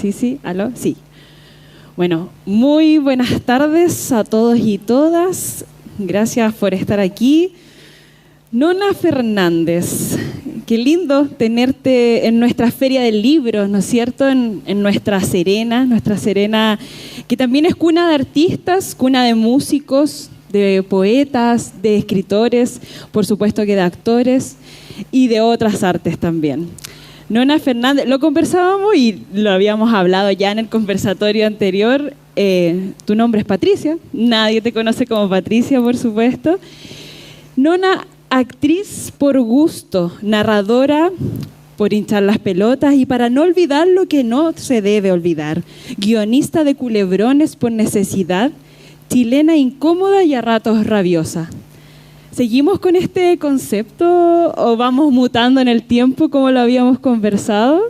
Sí, sí, aló, sí. Bueno, muy buenas tardes a todos y todas. Gracias por estar aquí. Nona Fernández, qué lindo tenerte en nuestra Feria del Libro, ¿no es cierto? En nuestra Serena que también es cuna de artistas, cuna de músicos, de poetas, de escritores, por supuesto que de actores y de otras artes también. Nona Fernández, lo conversábamos y lo habíamos hablado ya en el conversatorio anterior. Tu nombre es Patricia, nadie te conoce como Patricia, por supuesto. Nona, actriz por gusto, narradora por hinchar las pelotas y para no olvidar lo que no se debe olvidar, guionista de culebrones por necesidad, chilena incómoda y a ratos rabiosa. ¿Seguimos con este concepto o vamos mutando en el tiempo como lo habíamos conversado?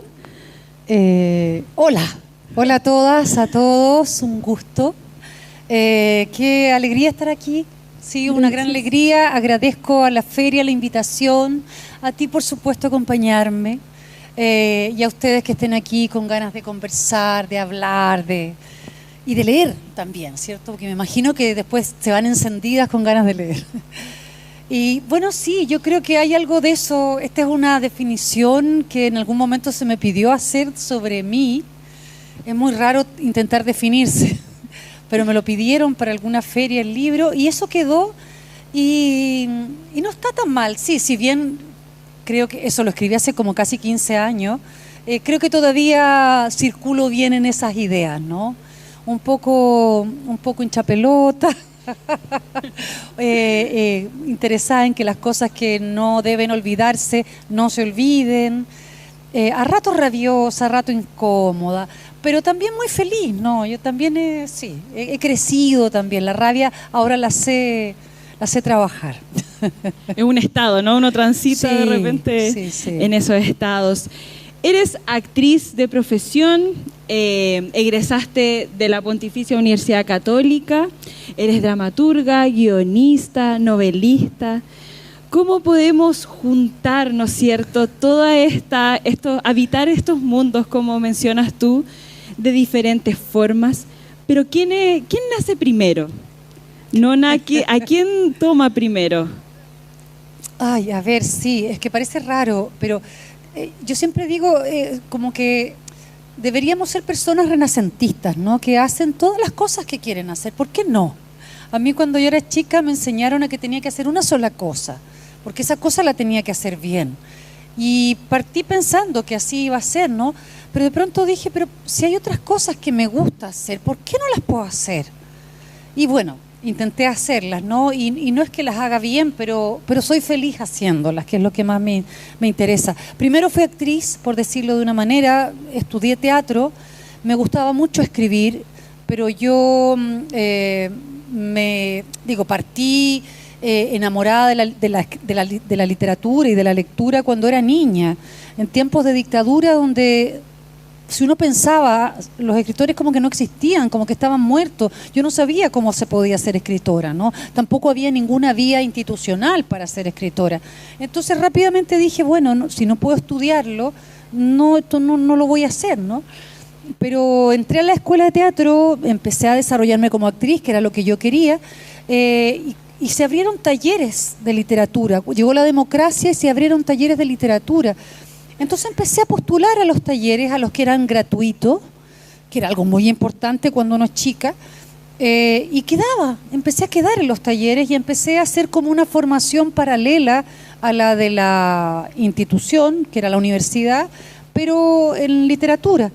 Hola a todas, a todos, un gusto. Qué alegría estar aquí. Sí, una gran alegría. Agradezco a la feria la invitación, a ti por supuesto acompañarme y a ustedes que estén aquí con ganas de conversar, de hablar, y de leer también, ¿cierto? Porque me imagino que después se van encendidas con ganas de leer. Y bueno, sí, yo creo que hay algo de eso. Esta es una definición que en algún momento se me pidió hacer sobre mí. Es muy raro intentar definirse, pero me lo pidieron para alguna feria el libro y eso quedó y no está tan mal. Sí, si bien creo que eso lo escribí hace como casi 15 años, creo que todavía circulo bien en esas ideas, ¿no? Un poco hinchapelota. Interesada en que las cosas que no deben olvidarse no se olviden, a rato rabiosa, a rato incómoda, pero también muy feliz, ¿no? Yo también he crecido también, la rabia ahora la sé trabajar. Es un estado, ¿no? Uno transita de repente en esos estados. Eres actriz de profesión, egresaste de la Pontificia Universidad Católica, eres dramaturga, guionista, novelista. ¿Cómo podemos juntar, ¿no es cierto?, habitar estos mundos, como mencionas tú, de diferentes formas? Pero ¿quién nace primero? Nona, ¿a quién toma primero? Ay, a ver, sí, es que parece raro, pero yo siempre digo como que deberíamos ser personas renacentistas, ¿no? Que hacen todas las cosas que quieren hacer. ¿Por qué no? A mí cuando yo era chica me enseñaron a que tenía que hacer una sola cosa, porque esa cosa la tenía que hacer bien. Y partí pensando que así iba a ser, ¿no? Pero de pronto dije, pero si hay otras cosas que me gusta hacer, ¿por qué no las puedo hacer? Y bueno, intenté hacerlas, ¿no? Y no es que las haga bien, pero soy feliz haciéndolas, que es lo que más me interesa. Primero fui actriz, por decirlo de una manera, estudié teatro, me gustaba mucho escribir, pero yo partí enamorada de la literatura y de la lectura cuando era niña, en tiempos de dictadura donde si uno pensaba, los escritores como que no existían, como que estaban muertos. Yo no sabía cómo se podía ser escritora, ¿no? Tampoco había ninguna vía institucional para ser escritora. Entonces rápidamente dije, bueno, si no puedo estudiarlo, esto no lo voy a hacer, ¿no? Pero entré a la escuela de teatro, empecé a desarrollarme como actriz, que era lo que yo quería, y se abrieron talleres de literatura. Llegó la democracia y se abrieron talleres de literatura. Entonces empecé a postular a los talleres, a los que eran gratuitos, que era algo muy importante cuando uno es chica, y empecé a quedar en los talleres y empecé a hacer como una formación paralela a la de la institución, que era la universidad, pero en literatura.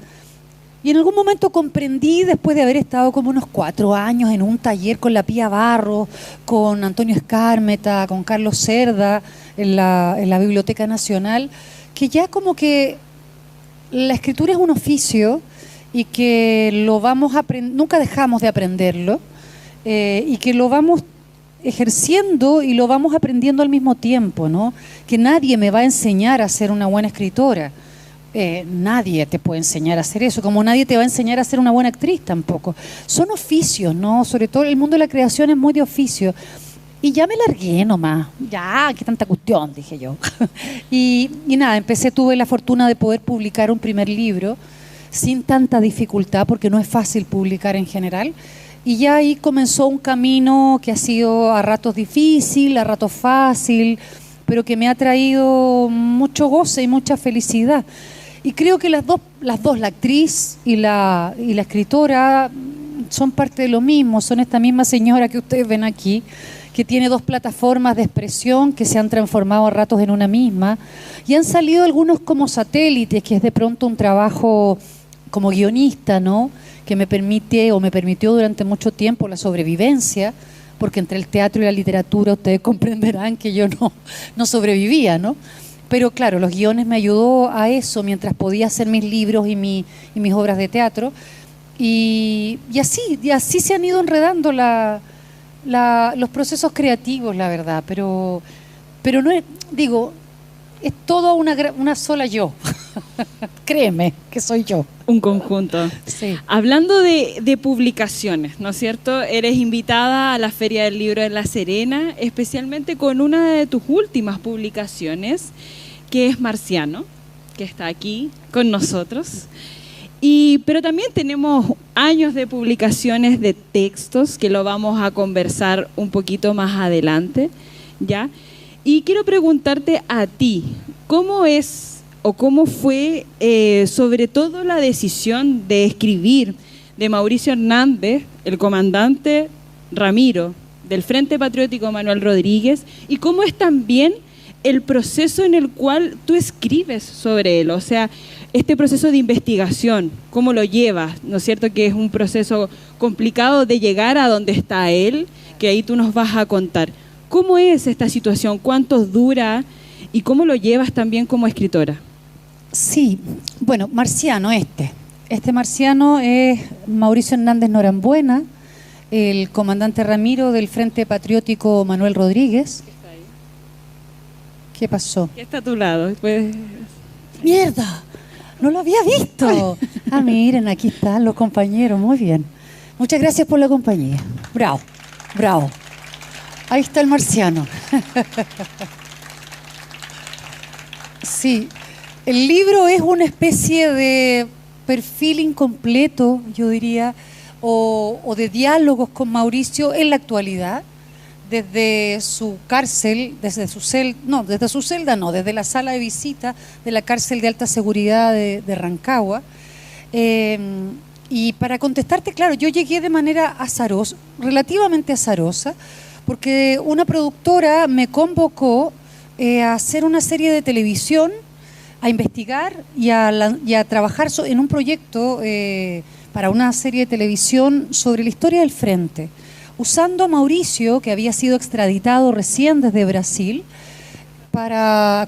Y en algún momento comprendí, después de haber estado como unos 4 años en un taller con la Pía Barros, con Antonio Escármeta, con Carlos Cerda, en la Biblioteca Nacional, que ya como que la escritura es un oficio y que lo vamos nunca dejamos de aprenderlo, y que lo vamos ejerciendo y lo vamos aprendiendo al mismo tiempo, ¿no? Que nadie me va a enseñar a ser una buena escritora. Nadie te puede enseñar a hacer eso, como nadie te va a enseñar a ser una buena actriz tampoco. Son oficios, ¿no? Sobre todo el mundo de la creación es muy de oficio. Y ya me largué nomás, ya, qué tanta cuestión, dije yo. y nada, tuve la fortuna de poder publicar un primer libro. sin tanta dificultad, porque no es fácil publicar en general. Y ya ahí comenzó un camino que ha sido a ratos difícil, a ratos fácil, pero que me ha traído mucho goce y mucha felicidad. Y creo que las dos, la actriz y la escritora, son parte de lo mismo, son esta misma señora que ustedes ven aquí, que tiene dos plataformas de expresión que se han transformado a ratos en una misma, y han salido algunos como satélites, que es de pronto un trabajo como guionista, ¿no?, que me permite o me permitió durante mucho tiempo la sobrevivencia, porque entre el teatro y la literatura ustedes comprenderán que yo no sobrevivía, ¿no? Pero claro, los guiones me ayudó a eso mientras podía hacer mis libros y mis obras de teatro. Y así se han ido enredando los procesos creativos, la verdad. Pero no es, digo, es todo una sola yo. Créeme que soy yo. Un conjunto. Sí. Hablando de publicaciones, ¿no es cierto? Eres invitada a la Feria del Libro de La Serena, especialmente con una de tus últimas publicaciones, que es Marciano, que está aquí con nosotros. Pero también tenemos años de publicaciones de textos, que lo vamos a conversar un poquito más adelante, ¿ya? Y quiero preguntarte a ti, ¿cómo es o cómo fue sobre todo la decisión de escribir de Mauricio Hernández, el comandante Ramiro, del Frente Patriótico Manuel Rodríguez, y cómo es también el proceso en el cual tú escribes sobre él? O sea, este proceso de investigación, ¿cómo lo llevas? ¿No es cierto que es un proceso complicado de llegar a donde está él, que ahí tú nos vas a contar? ¿Cómo es esta situación? ¿Cuánto dura? ¿Y cómo lo llevas también como escritora? Sí, bueno, Marciano Este Marciano es Mauricio Hernández Norambuena, el comandante Ramiro del Frente Patriótico Manuel Rodríguez. ¿Qué pasó? ¿Qué está a tu lado? ¿Puedes... ¡Mierda! No lo había visto. Ah, miren, aquí están los compañeros, muy bien. Muchas gracias por la compañía. Bravo, bravo. Ahí está el Marciano. Sí. El libro es una especie de perfil incompleto, yo diría, o de diálogos con Mauricio en la actualidad, desde su cárcel, desde la sala de visita de la cárcel de alta seguridad de Rancagua. Y para contestarte, claro, yo llegué de manera azarosa, relativamente azarosa, porque una productora me convocó a hacer una serie de televisión, a investigar y a trabajar en un proyecto para una serie de televisión sobre la historia del Frente, usando a Mauricio, que había sido extraditado recién desde Brasil,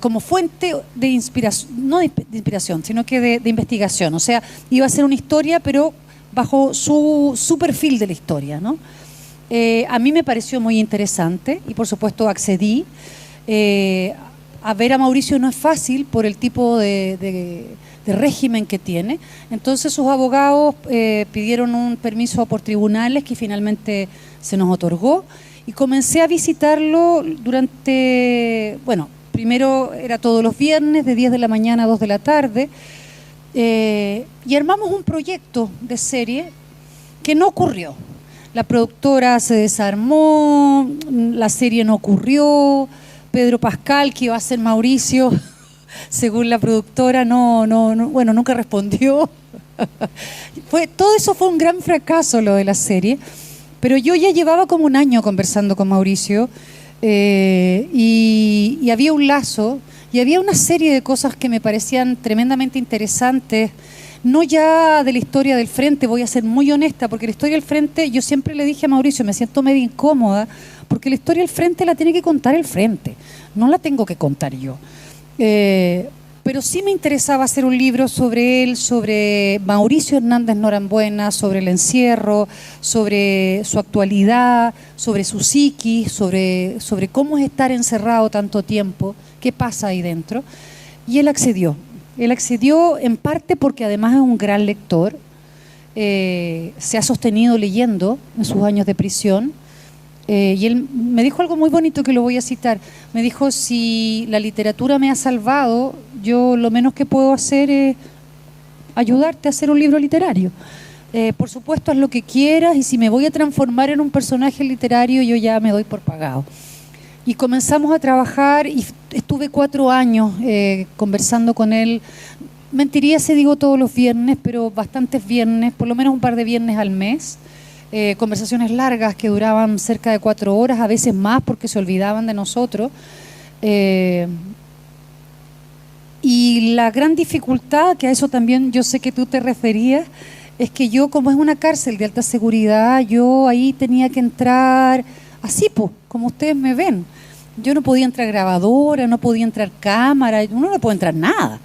como fuente de inspiración, no de inspiración, sino que de investigación. O sea, iba a ser una historia, pero bajo su perfil de la historia, ¿no? A mí me pareció muy interesante y por supuesto accedí. A ver a Mauricio no es fácil por el tipo de régimen que tiene. Entonces sus abogados pidieron un permiso por tribunales que finalmente se nos otorgó y comencé a visitarlo primero era todos los viernes de 10 de la mañana a 2 de la tarde y armamos un proyecto de serie que no ocurrió. La productora se desarmó, la serie no ocurrió. Pedro Pascal, que iba a ser Mauricio, según la productora, nunca respondió. Todo eso fue un gran fracaso, lo de la serie. Pero yo ya llevaba como un año conversando con Mauricio y había un lazo y había una serie de cosas que me parecían tremendamente interesantes. No ya de la historia del Frente, voy a ser muy honesta, porque la historia del Frente, yo siempre le dije a Mauricio, me siento medio incómoda, porque la historia del Frente la tiene que contar el Frente, no la tengo que contar yo. Pero sí me interesaba hacer un libro sobre él, sobre Mauricio Hernández Norambuena, sobre el encierro, sobre su actualidad, sobre su psiquis, sobre cómo es estar encerrado tanto tiempo, qué pasa ahí dentro. Y él accedió. Él accedió en parte porque además es un gran lector, se ha sostenido leyendo en sus años de prisión. Y él me dijo algo muy bonito que lo voy a citar. Me dijo, si la literatura me ha salvado, yo lo menos que puedo hacer es ayudarte a hacer un libro literario. Por supuesto, haz lo que quieras, y si me voy a transformar en un personaje literario, yo ya me doy por pagado. Y comenzamos a trabajar y estuve 4 años conversando con él. Mentiría si digo todos los viernes, pero bastantes viernes, por lo menos un par de viernes al mes. Conversaciones largas que duraban cerca de 4 horas, a veces más porque se olvidaban de nosotros. Y la gran dificultad, que a eso también yo sé que tú te referías, es que yo, como es una cárcel de alta seguridad, yo ahí tenía que entrar así, pues, como ustedes me ven. Yo no podía entrar grabadora, no podía entrar cámara, uno no puede entrar nada.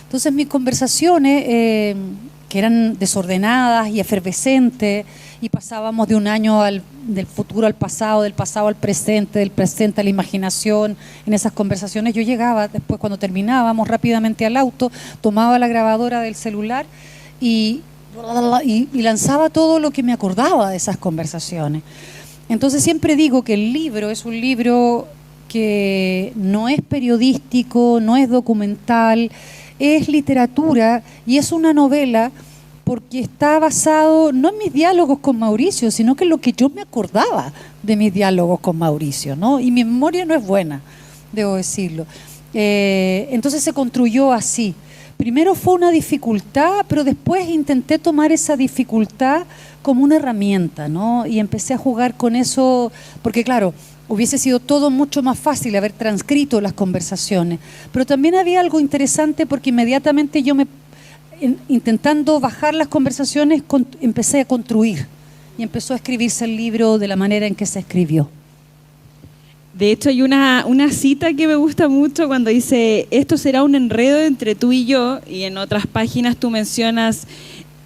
Entonces mis conversaciones, que eran desordenadas y efervescentes, y pasábamos de un año del futuro al pasado, del pasado al presente, del presente a la imaginación. En esas conversaciones yo llegaba, después cuando terminábamos, rápidamente al auto, tomaba la grabadora del celular y lanzaba todo lo que me acordaba de esas conversaciones. Entonces siempre digo que el libro es un libro que no es periodístico, no es documental, es literatura y es una novela porque está basado no en mis diálogos con Mauricio, sino que en lo que yo me acordaba de mis diálogos con Mauricio, ¿no? Y mi memoria no es buena, debo decirlo. Entonces se construyó así. Primero fue una dificultad, pero después intenté tomar esa dificultad como una herramienta, ¿no? Y empecé a jugar con eso, porque claro, hubiese sido todo mucho más fácil haber transcrito las conversaciones, pero también había algo interesante porque inmediatamente yo intentando bajar las conversaciones, empecé a construir y empezó a escribirse el libro de la manera en que se escribió. De hecho, hay una cita que me gusta mucho cuando dice: esto será un enredo entre tú y yo, y en otras páginas tú mencionas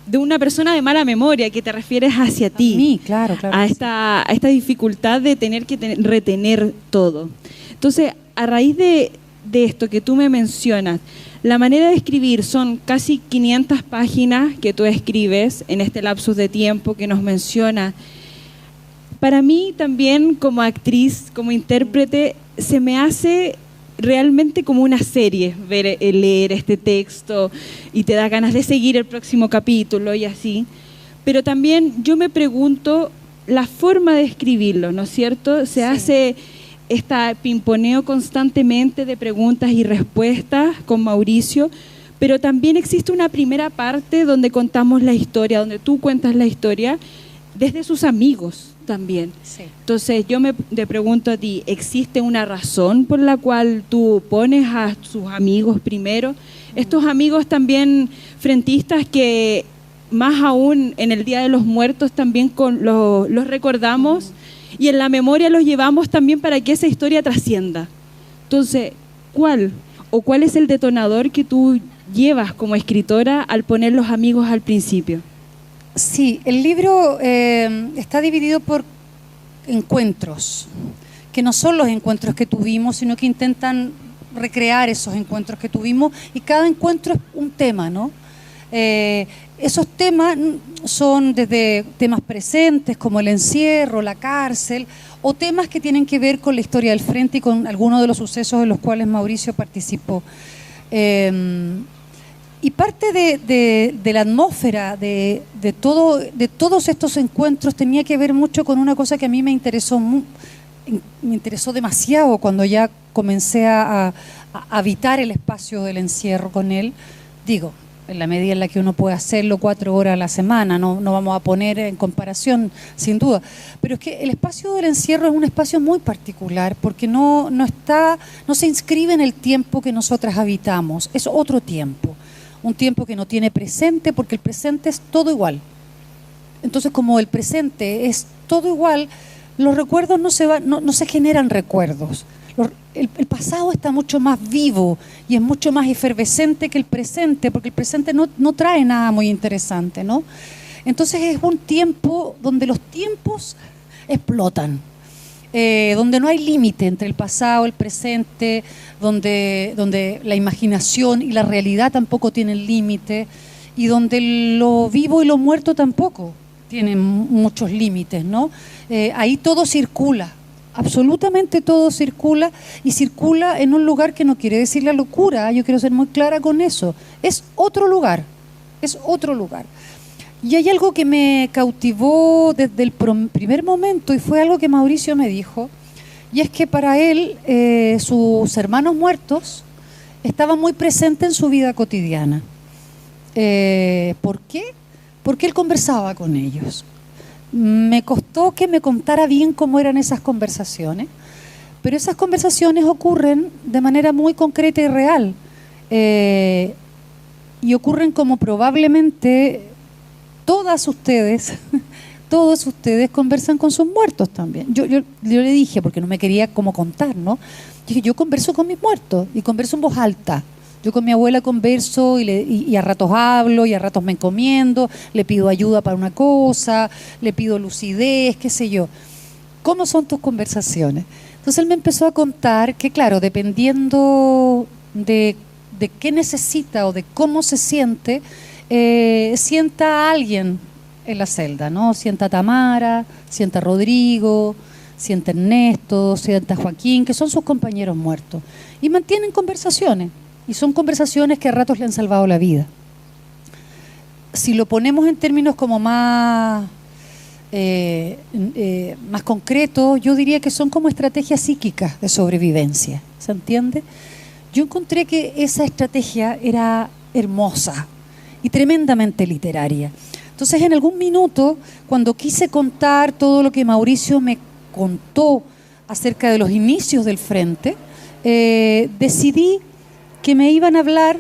de una persona de mala memoria, que te refieres hacia ti. A mí, claro. A esta dificultad de tener que retener todo. Entonces, a raíz de esto que tú me mencionas, la manera de escribir son casi 500 páginas que tú escribes en este lapsus de tiempo que nos menciona. Para mí también, como actriz, como intérprete, se me hace realmente como una serie leer este texto, y te da ganas de seguir el próximo capítulo y así. Pero también yo me pregunto la forma de escribirlo, ¿no es cierto? Se hace este pimponeo constantemente de preguntas y respuestas con Mauricio, pero también existe una primera parte donde contamos la historia, donde tú cuentas la historia desde sus amigos también. Sí. Entonces yo te pregunto a ti, ¿existe una razón por la cual tú pones a sus amigos primero? Estos amigos también frentistas que más aún en el Día de los Muertos también los recordamos y en la memoria los llevamos también para que esa historia trascienda. Entonces, ¿cuál es el detonador que tú llevas como escritora al poner los amigos al principio? Sí, el libro está dividido por encuentros, que no son los encuentros que tuvimos, sino que intentan recrear esos encuentros que tuvimos, y cada encuentro es un tema, ¿no? Esos temas son desde temas presentes como el encierro, la cárcel, o temas que tienen que ver con la historia del Frente y con algunos de los sucesos en los cuales Mauricio participó. Y parte de la atmósfera de todos estos encuentros tenía que ver mucho con una cosa que a mí me interesó demasiado cuando ya comencé a habitar el espacio del encierro con él. Digo, en la medida en la que uno puede hacerlo 4 horas a la semana, no vamos a poner en comparación, sin duda. Pero es que el espacio del encierro es un espacio muy particular, porque no se inscribe en el tiempo que nosotras habitamos, es otro tiempo. Un tiempo que no tiene presente, porque el presente es todo igual. Entonces, como el presente es todo igual, los recuerdos no se generan recuerdos. El pasado está mucho más vivo y es mucho más efervescente que el presente, porque el presente no trae nada muy interesante, ¿no? Entonces es un tiempo donde los tiempos explotan, donde no hay límite entre el pasado, el presente, donde la imaginación y la realidad tampoco tienen límite, y donde lo vivo y lo muerto tampoco tienen muchos límites, ¿no? Ahí todo circula. Absolutamente todo circula, y circula en un lugar que no quiere decir la locura. Yo quiero ser muy clara con eso. Es otro lugar, es otro lugar. Y hay algo que me cautivó desde el primer momento, y fue algo que Mauricio me dijo, y es que para él sus hermanos muertos estaban muy presentes en su vida cotidiana. ¿Por qué? Porque él conversaba con ellos. Me costó que me contara bien cómo eran esas conversaciones, pero esas conversaciones ocurren de manera muy concreta y real, y ocurren como probablemente todos ustedes conversan con sus muertos también. Yo le dije, porque no me quería como contar, ¿no? Dije, yo converso con mis muertos y converso en voz alta. Yo con mi abuela converso y a ratos hablo y a ratos me encomiendo, le pido ayuda para una cosa, le pido lucidez, qué sé yo. ¿Cómo son tus conversaciones? Entonces él me empezó a contar que, claro, dependiendo de qué necesita o de cómo se siente, sienta a alguien en la celda, ¿no? Sienta a Tamara, sienta a Rodrigo, sienta a Ernesto, sienta a Joaquín, que son sus compañeros muertos. Y mantienen conversaciones, y son conversaciones que a ratos le han salvado la vida. Si lo ponemos en términos como más concretos, yo diría que son como estrategias psíquicas de sobrevivencia, ¿se entiende? Yo encontré que esa estrategia era hermosa y tremendamente literaria. Entonces, en algún minuto, cuando quise contar todo lo que Mauricio me contó acerca de los inicios del Frente, decidí que me iban a hablar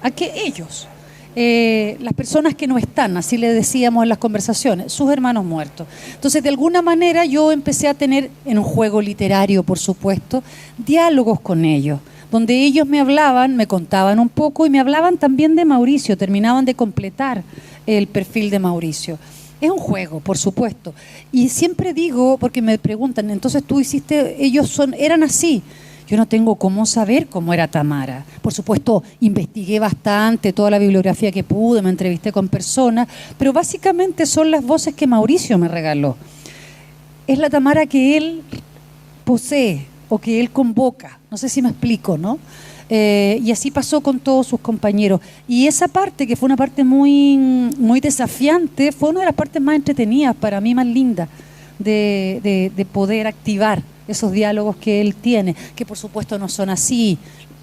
a que ellos, las personas que no están, así le decíamos en las conversaciones, sus hermanos muertos. Entonces, de alguna manera, yo empecé a tener, en un juego literario, por supuesto, diálogos con ellos, donde ellos me hablaban, me contaban un poco y me hablaban también de Mauricio, terminaban de completar el perfil de Mauricio. Es un juego, por supuesto. Y siempre digo, porque me preguntan, entonces tú hiciste, eran así. Yo no tengo cómo saber cómo era Tamara. Por supuesto, investigué bastante, toda la bibliografía que pude, me entrevisté con personas, pero básicamente son las voces que Mauricio me regaló. Es la Tamara que él posee o que él convoca. No sé si me explico, ¿no? Y así pasó con todos sus compañeros. Y esa parte, que fue una parte muy, muy desafiante, fue una de las partes más entretenidas, para mí más lindas, de poder activar esos diálogos que él tiene, que por supuesto no son así.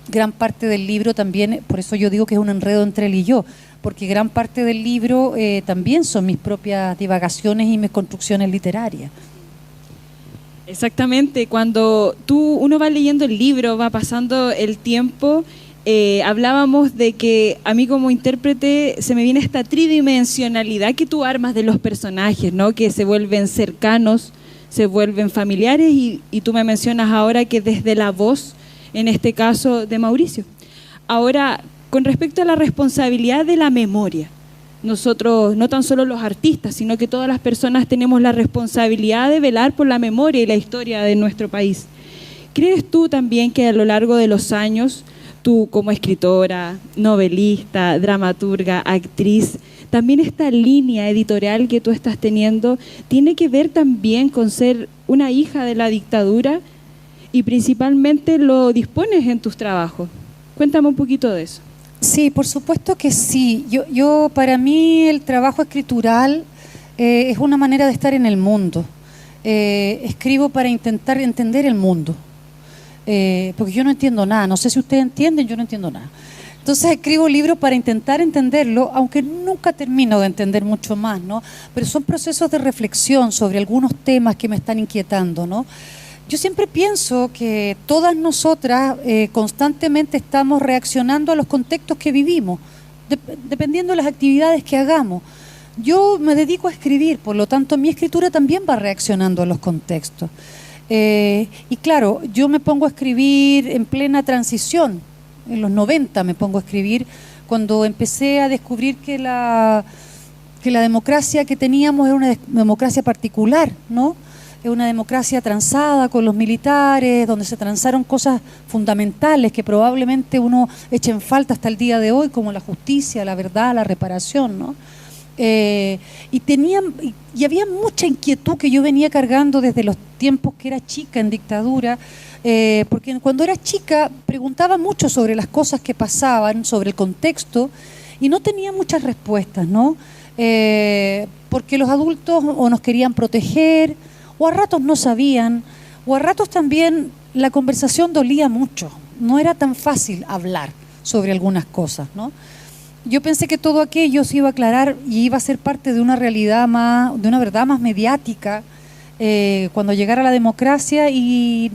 Gran parte del libro también, por eso yo digo que es un enredo entre él y yo, porque gran parte del libro también son mis propias divagaciones y mis construcciones literarias. Exactamente, cuando uno va leyendo el libro, va pasando el tiempo, hablábamos de que a mí como intérprete se me viene esta tridimensionalidad que tú armas de los personajes, ¿no? Que se vuelven cercanos, se vuelven familiares y tú me mencionas ahora que desde la voz, en este caso de Mauricio. Ahora, con respecto a la responsabilidad de la memoria, nosotros, no tan solo los artistas, sino que todas las personas tenemos la responsabilidad de velar por la memoria y la historia de nuestro país. ¿Crees tú también que a lo largo de los años, tú como escritora, novelista, dramaturga, actriz, también esta línea editorial que tú estás teniendo tiene que ver también con ser una hija de la dictadura y principalmente lo dispones en tus trabajos? Cuéntame un poquito de eso. Sí, por supuesto que sí. Yo para mí el trabajo escritural es una manera de estar en el mundo. Escribo para intentar entender el mundo, porque yo no entiendo nada. No sé si ustedes entienden, yo no entiendo nada. Entonces escribo libros para intentar entenderlo, aunque nunca termino de entender mucho más, ¿no? Pero son procesos de reflexión sobre algunos temas que me están inquietando, ¿no? Yo siempre pienso que todas nosotras constantemente estamos reaccionando a los contextos que vivimos, dependiendo de las actividades que hagamos. Yo me dedico a escribir, por lo tanto mi escritura también va reaccionando a los contextos. Y claro, yo me pongo a escribir en plena transición, en los 90 me pongo a escribir, cuando empecé a descubrir que la democracia que teníamos era una democracia particular, ¿no? Es una democracia transada con los militares, donde se transaron cosas fundamentales que probablemente uno eche en falta hasta el día de hoy, como la justicia, la verdad, la reparación, ¿no? Y había mucha inquietud que yo venía cargando desde los tiempos que era chica en dictadura, porque cuando era chica preguntaba mucho sobre las cosas que pasaban, sobre el contexto, y no tenía muchas respuestas, ¿no? Porque los adultos o nos querían proteger, o a ratos no sabían, o a ratos también la conversación dolía mucho. No era tan fácil hablar sobre algunas cosas, ¿no? Yo pensé que todo aquello se iba a aclarar y iba a ser parte de una realidad más, de una verdad más mediática, cuando llegara la democracia, y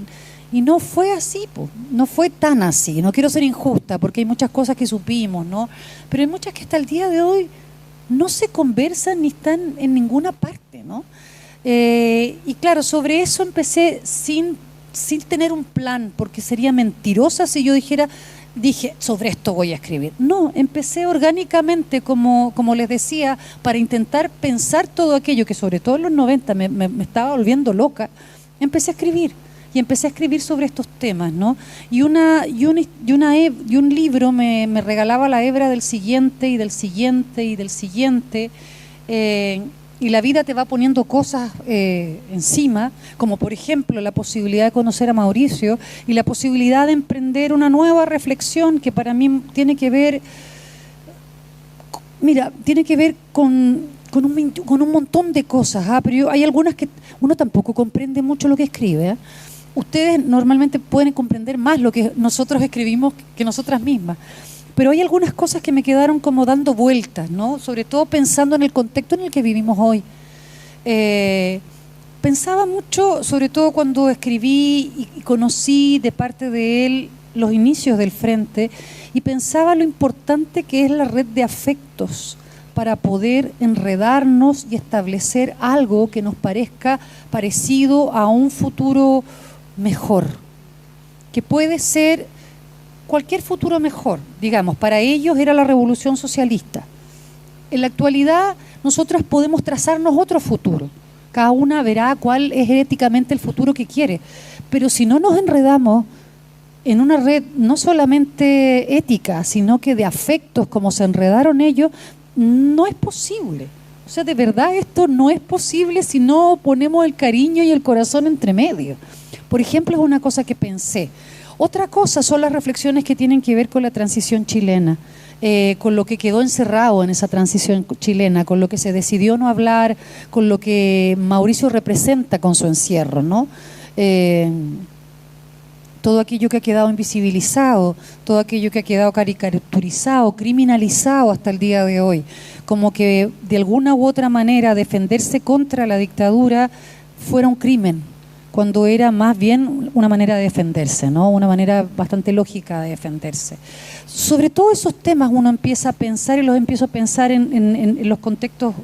no fue así, po. No fue tan así. No quiero ser injusta porque hay muchas cosas que supimos, ¿no? Pero hay muchas que hasta el día de hoy no se conversan ni están en ninguna parte, ¿no? Y claro, sobre eso empecé sin tener un plan, porque sería mentirosa si yo dije, sobre esto voy a escribir. No, empecé orgánicamente, como les decía, para intentar pensar todo aquello que sobre todo en los 90 me estaba volviendo loca. Empecé a escribir. Y empecé a escribir sobre estos temas, ¿no? Y un libro me regalaba la hebra del siguiente y del siguiente y del siguiente, y la vida te va poniendo cosas encima, como por ejemplo la posibilidad de conocer a Mauricio y la posibilidad de emprender una nueva reflexión que para mí tiene que ver con un montón de cosas, pero hay algunas que uno tampoco comprende mucho lo que escribe, ¿eh? Ustedes normalmente pueden comprender más lo que nosotros escribimos que nosotras mismas, pero hay algunas cosas que me quedaron como dando vueltas, ¿no? Sobre todo pensando en el contexto en el que vivimos hoy. Pensaba mucho, sobre todo cuando escribí y conocí de parte de él los inicios del Frente, y pensaba lo importante que es la red de afectos para poder enredarnos y establecer algo que nos parezca parecido a un futuro mejor, que puede ser cualquier futuro mejor. Digamos, para ellos era la revolución socialista. En la actualidad nosotros podemos trazarnos otro futuro, cada una verá cuál es éticamente el futuro que quiere, pero si no nos enredamos en una red no solamente ética, sino que de afectos como se enredaron ellos, no es posible. O sea, de verdad esto no es posible si no ponemos el cariño y el corazón entre medio. Por ejemplo, es una cosa que pensé. Otra cosa son las reflexiones que tienen que ver con la transición chilena, con lo que quedó encerrado en esa transición chilena, con lo que se decidió no hablar, con lo que Mauricio representa con su encierro, ¿no? Todo aquello que ha quedado invisibilizado, todo aquello que ha quedado caricaturizado, criminalizado hasta el día de hoy, como que de alguna u otra manera defenderse contra la dictadura fuera un crimen, cuando era más bien una manera de defenderse, ¿no? Una manera bastante lógica de defenderse. Sobre todos esos temas uno empieza a pensar, y los empiezo a pensar en los contextos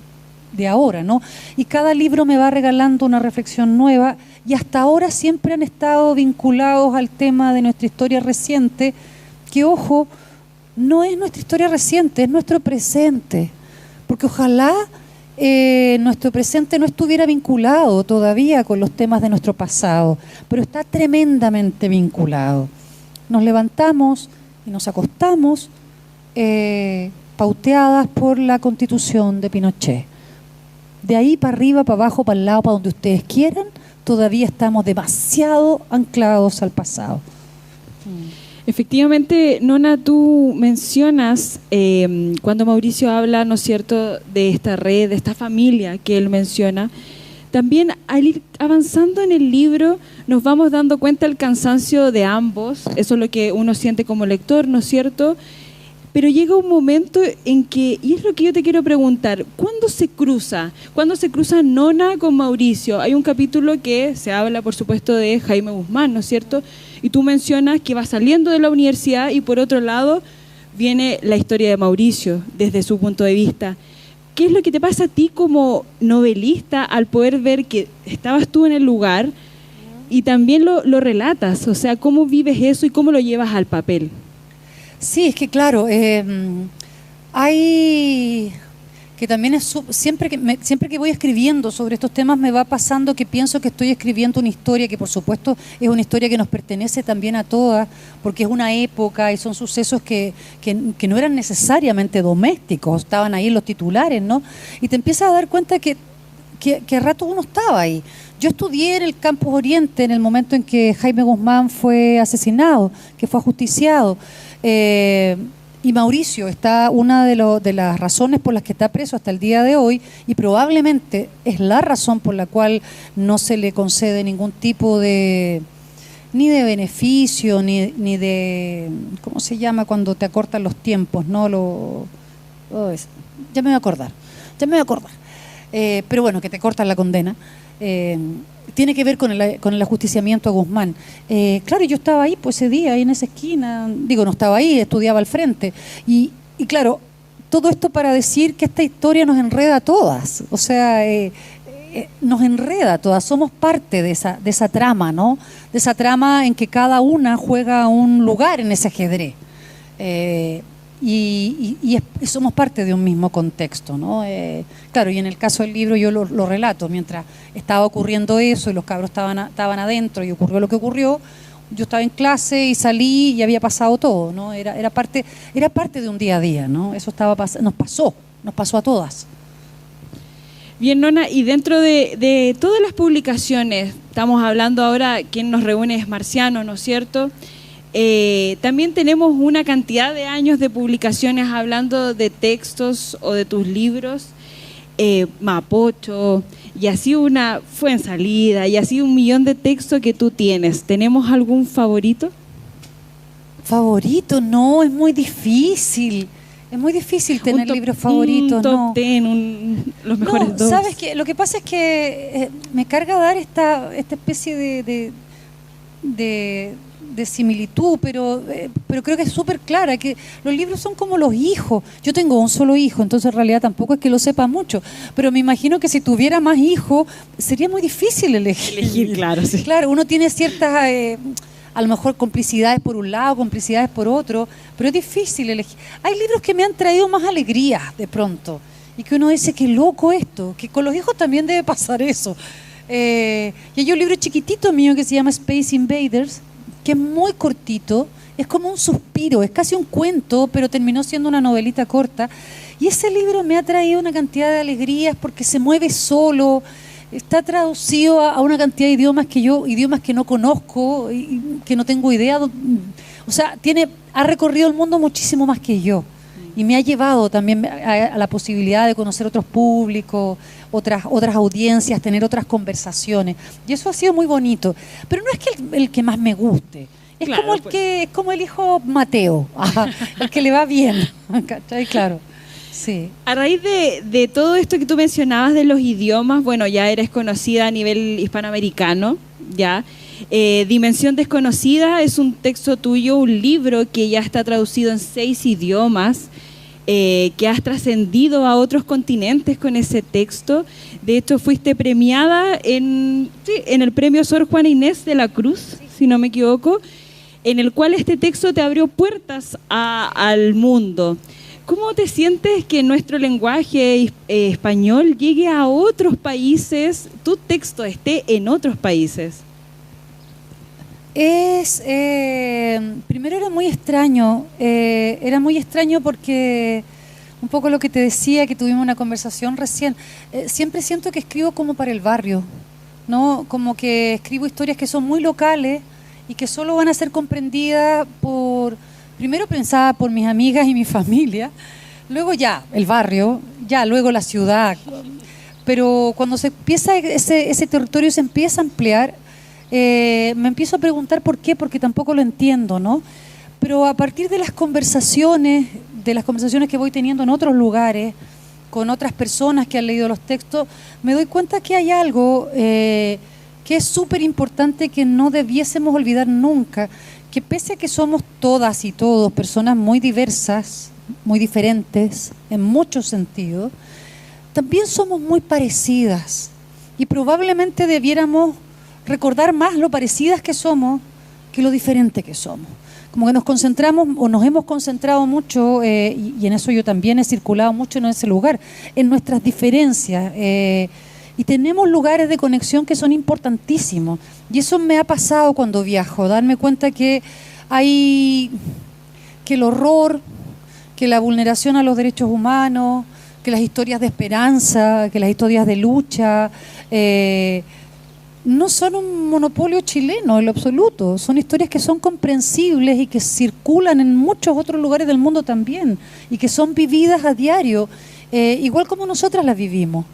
de ahora, ¿no? Y cada libro me va regalando una reflexión nueva, y hasta ahora siempre han estado vinculados al tema de nuestra historia reciente, que, ojo, no es nuestra historia reciente, es nuestro presente, porque ojalá nuestro presente no estuviera vinculado todavía con los temas de nuestro pasado, pero está tremendamente vinculado. Nos levantamos y nos acostamos pauteadas por la Constitución de Pinochet. De ahí para arriba, para abajo, para el lado, para donde ustedes quieran, todavía estamos demasiado anclados al pasado. Efectivamente, Nona, tú mencionas cuando Mauricio habla, ¿no es cierto?, de esta red, de esta familia que él menciona. También al ir avanzando en el libro nos vamos dando cuenta del cansancio de ambos, eso es lo que uno siente como lector, ¿no es cierto? Pero llega un momento en que, y es lo que yo te quiero preguntar, ¿cuándo se cruza? ¿Cuándo se cruza Nona con Mauricio? Hay un capítulo que se habla, por supuesto, de Jaime Guzmán, ¿no es cierto? Y tú mencionas que va saliendo de la universidad y por otro lado viene la historia de Mauricio desde su punto de vista. ¿Qué es lo que te pasa a ti como novelista al poder ver que estabas tú en el lugar y también lo relatas? O sea, ¿cómo vives eso y cómo lo llevas al papel? Sí, es que claro, hay que también es siempre que voy escribiendo sobre estos temas me va pasando que pienso que estoy escribiendo una historia que por supuesto es una historia que nos pertenece también a todas, porque es una época y son sucesos que no eran necesariamente domésticos, estaban ahí en los titulares, ¿no? Y te empiezas a dar cuenta que a rato uno estaba ahí. Yo estudié en el Campus Oriente en el momento en que Jaime Guzmán fue asesinado, que fue ajusticiado. Y Mauricio está una de las razones por las que está preso hasta el día de hoy, y probablemente es la razón por la cual no se le concede ningún tipo de ni de beneficio, ni de, ¿cómo se llama cuando te acortan los tiempos? No ya me voy a acordar. Pero bueno, que te cortan la condena. Tiene que ver con el ajusticiamiento a Guzmán. Claro, yo estaba ahí pues ese día, ahí en esa esquina, no estaba ahí, estudiaba al frente. Y claro, todo esto para decir que esta historia nos enreda a todas, o sea, nos enreda a todas, somos parte de esa trama, ¿no? De esa trama en que cada una juega un lugar en ese ajedrez. Y somos parte de un mismo contexto, ¿no? Claro, y en el caso del libro yo lo relato, mientras estaba ocurriendo eso y los cabros estaban adentro y ocurrió lo que ocurrió, yo estaba en clase y salí y había pasado todo, ¿no? Era parte de un día a día, ¿no? Eso nos pasó a todas. Bien, Nona, y dentro de todas las publicaciones, estamos hablando ahora, quien nos reúne es Marciano, ¿no es cierto? También tenemos una cantidad de años de publicaciones hablando de textos o de tus libros, Mapocho, y así una Fuensalida, y así un millón de textos que tú tienes. ¿Tenemos algún favorito? Favorito, no, es muy difícil. Es muy difícil tener libros favoritos. Un top 10, los mejores dos. ¿Sabes qué? Lo que pasa es que me carga dar esta especie de similitud, pero creo que es súper clara, que los libros son como los hijos. Yo tengo un solo hijo, entonces en realidad tampoco es que lo sepa mucho, pero me imagino que si tuviera más hijos sería muy difícil elegir. Claro, sí. Claro, uno tiene ciertas, a lo mejor complicidades por un lado, complicidades por otro, pero es difícil elegir. Hay libros que me han traído más alegría de pronto, y que uno dice, qué loco esto, que con los hijos también debe pasar eso. Y hay un libro chiquitito mío que se llama Space Invaders, que es muy cortito, es como un suspiro, es casi un cuento, pero terminó siendo una novelita corta. Y ese libro me ha traído una cantidad de alegrías porque se mueve solo, está traducido a una cantidad de idiomas que no conozco y que no tengo idea. O sea, ha recorrido el mundo muchísimo más que yo. Y me ha llevado también a la posibilidad de conocer otros públicos, otras audiencias, tener otras conversaciones. Y eso ha sido muy bonito. Pero no es que el que más me guste. Es claro, es como el hijo Mateo, el que le va bien. ¿Cachai? Claro. Sí. A raíz de todo esto que tú mencionabas de los idiomas, bueno, ya eres conocida a nivel hispanoamericano, ya. Dimensión Desconocida es un texto tuyo, un libro que ya está traducido en 6 idiomas, que has trascendido a otros continentes con ese texto. De hecho, fuiste premiada en el premio Sor Juana Inés de la Cruz, si no me equivoco, en el cual este texto te abrió puertas al mundo. ¿Cómo te sientes que nuestro lenguaje español llegue a otros países, tu texto esté en otros países? Primero era muy extraño porque un poco lo que te decía, que tuvimos una conversación recién, siempre siento que escribo como para el barrio, ¿no? Como que escribo historias que son muy locales y que solo van a ser comprendidas primero pensada por mis amigas y mi familia, luego ya el barrio, ya luego la ciudad, pero cuando se empieza ese territorio se empieza a ampliar, me empiezo a preguntar por qué, porque tampoco lo entiendo, ¿no? Pero a partir de las conversaciones que voy teniendo en otros lugares, con otras personas que han leído los textos, me doy cuenta que hay algo que es súper importante, que no debiésemos olvidar nunca, que pese a que somos todas y todos personas muy diversas, muy diferentes en muchos sentidos, también somos muy parecidas, y probablemente debiéramos recordar más lo parecidas que somos que lo diferente que somos. Como que nos concentramos o nos hemos concentrado mucho, y en eso yo también he circulado mucho en ese lugar, en nuestras diferencias, y tenemos lugares de conexión que son importantísimos, y eso me ha pasado cuando viajo, darme cuenta que el horror, que la vulneración a los derechos humanos, que las historias de esperanza, que las historias de lucha, no son un monopolio chileno en lo absoluto, son historias que son comprensibles y que circulan en muchos otros lugares del mundo también y que son vividas a diario, igual como nosotras las vivimos.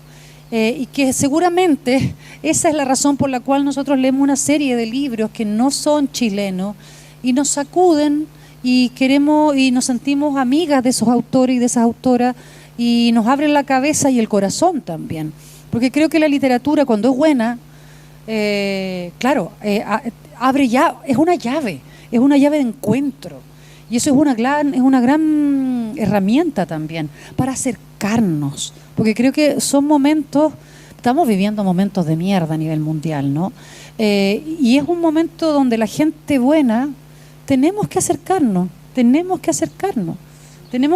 Y que seguramente esa es la razón por la cual nosotros leemos una serie de libros que no son chilenos y nos sacuden y queremos y nos sentimos amigas de esos autores y de esas autoras y nos abren la cabeza y el corazón también. Porque creo que la literatura, cuando es buena, abre ya, es una llave de encuentro. Y eso es una gran herramienta también para acercarnos. Porque creo que son momentos, estamos viviendo momentos de mierda a nivel mundial, ¿no? Y es un momento donde la gente buena tenemos que acercarnos. Tenemos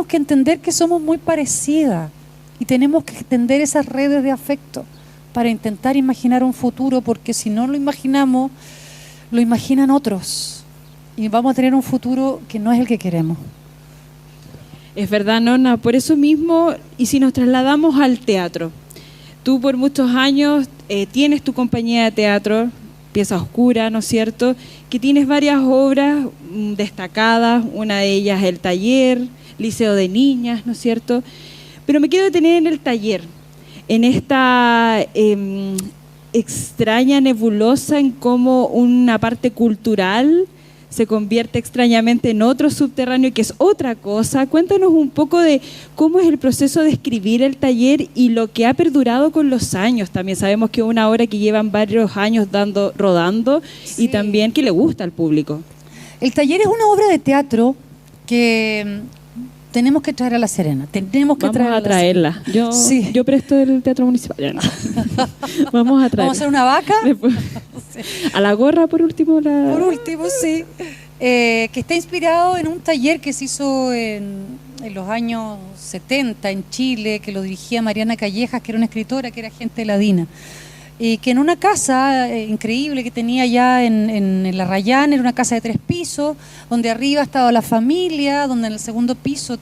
que entender que somos muy parecidas y tenemos que extender esas redes de afecto para intentar imaginar un futuro, porque si no lo imaginamos, lo imaginan otros y vamos a tener un futuro que no es el que queremos. Es verdad, Nona, por eso mismo, y si nos trasladamos al teatro, tú por muchos años tienes tu compañía de teatro, Pieza Oscura, ¿no es cierto?, que tienes varias obras destacadas, una de ellas El Taller, Liceo de Niñas, ¿no es cierto?, pero me quiero detener en El Taller, en esta extraña nebulosa en cómo una parte cultural se convierte extrañamente en otro subterráneo que es otra cosa. Cuéntanos un poco de cómo es el proceso de escribir El Taller y lo que ha perdurado con los años. También sabemos que es una obra que llevan varios años rodando, sí, y también que le gusta al público. El Taller es una obra de teatro que tenemos que traer a La Serena. Vamos a traerla. Yo presto el Teatro Municipal. No. Vamos a traerla. ¿Vamos a hacer una vaca? Sí. A la gorra, por último. Por último, sí. Que está inspirado en un taller que se hizo en los años 70 en Chile, que lo dirigía Mariana Callejas, que era una escritora, que era gente de la DINA. Y que en una casa increíble que tenía allá en La Rayana, era una casa de 3 pisos, donde arriba estaba la familia, donde en el segundo piso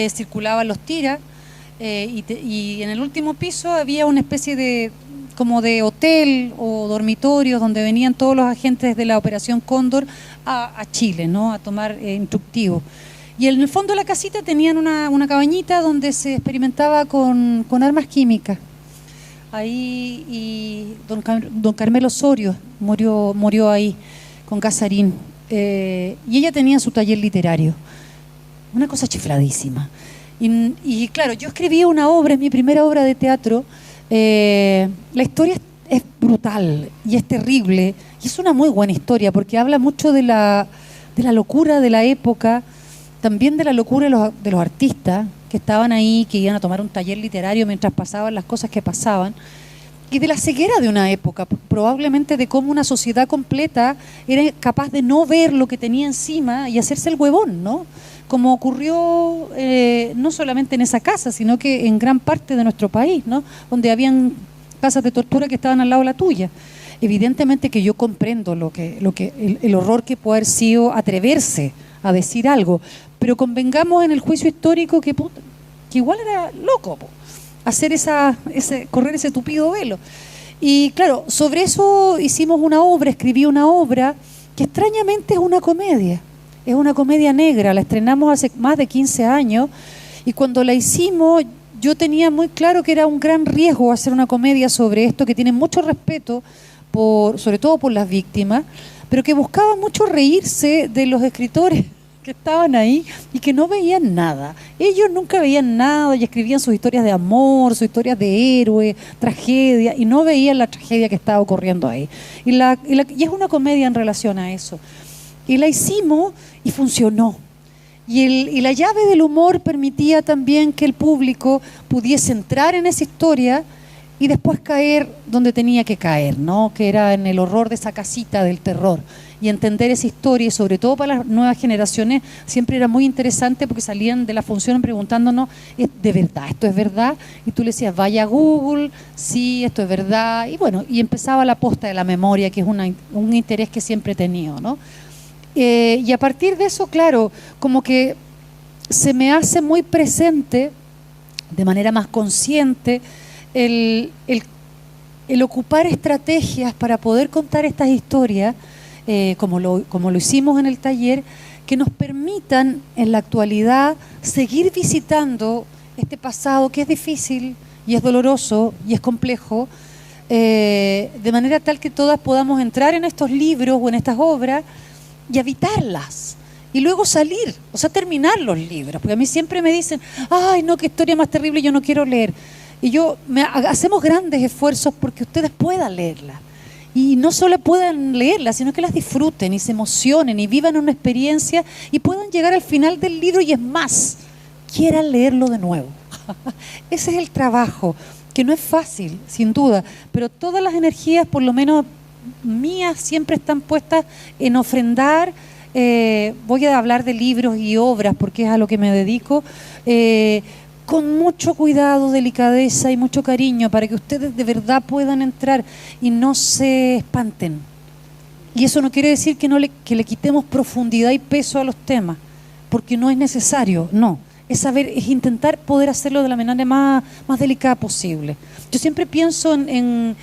circulaban los tiras, y en el último piso había una especie de como de hotel o dormitorio donde venían todos los agentes de la Operación Cóndor a Chile, ¿no?, a tomar instructivo. Y en el fondo de la casita tenían una cabañita donde se experimentaba con armas químicas. Ahí, y don Carmelo Osorio murió ahí con Casarín, y ella tenía su taller literario, una cosa chifladísima, y claro, yo escribí una obra, es mi primera obra de teatro. La historia es brutal y es terrible y es una muy buena historia porque habla mucho de la locura de la época, también de la locura de los artistas que estaban ahí, que iban a tomar un taller literario mientras pasaban las cosas que pasaban, y de la ceguera de una época, probablemente de cómo una sociedad completa era capaz de no ver lo que tenía encima y hacerse el huevón, ¿no? Como ocurrió no solamente en esa casa, sino que en gran parte de nuestro país, ¿no?, donde habían casas de tortura que estaban al lado de la tuya. Evidentemente que yo comprendo el horror que puede haber sido atreverse a decir algo, pero convengamos en el juicio histórico que igual era loco, correr ese tupido velo. Y claro, sobre eso escribí una obra que extrañamente es una comedia. Es una comedia negra, la estrenamos hace más de 15 años y cuando la hicimos yo tenía muy claro que era un gran riesgo hacer una comedia sobre esto, que tiene mucho respeto, sobre todo por las víctimas, pero que buscaba mucho reírse de los escritores que estaban ahí y que no veían nada. Ellos nunca veían nada y escribían sus historias de amor, sus historias de héroe, tragedia, y no veían la tragedia que estaba ocurriendo ahí. Y es una comedia en relación a eso. Y la hicimos y funcionó. Y la llave del humor permitía también que el público pudiese entrar en esa historia y después caer donde tenía que caer, ¿no?, que era en el horror de esa casita del terror. Y entender esa historia, y sobre todo para las nuevas generaciones, siempre era muy interesante porque salían de la función preguntándonos, ¿de verdad? ¿Esto es verdad? Y tú le decías, vaya a Google, sí, esto es verdad. Y bueno, y empezaba la posta de la memoria, que es un interés que siempre he tenido, ¿no? Y a partir de eso, claro, como que se me hace muy presente, de manera más consciente, el el ocupar estrategias para poder contar estas historias, como lo hicimos en el taller, que nos permitan en la actualidad seguir visitando este pasado que es difícil y es doloroso y es complejo, de manera tal que todas podamos entrar en estos libros o en estas obras y habitarlas. Y luego salir, o sea, terminar los libros. Porque a mí siempre me dicen, ay, no, qué historia más terrible, yo no quiero leer. Y hacemos grandes esfuerzos porque ustedes puedan leerla. Y no solo puedan leerla, sino que las disfruten y se emocionen y vivan una experiencia y puedan llegar al final del libro y es más, quieran leerlo de nuevo. Ese es el trabajo, que no es fácil, sin duda, pero todas las energías, por lo menos mías, siempre están puestas en ofrendar. Voy a hablar de libros y obras porque es a lo que me dedico, con mucho cuidado, delicadeza y mucho cariño para que ustedes de verdad puedan entrar y no se espanten. Y eso no quiere decir que le quitemos profundidad y peso a los temas, porque no es necesario, no. Es intentar poder hacerlo de la manera más delicada posible. Yo siempre pienso en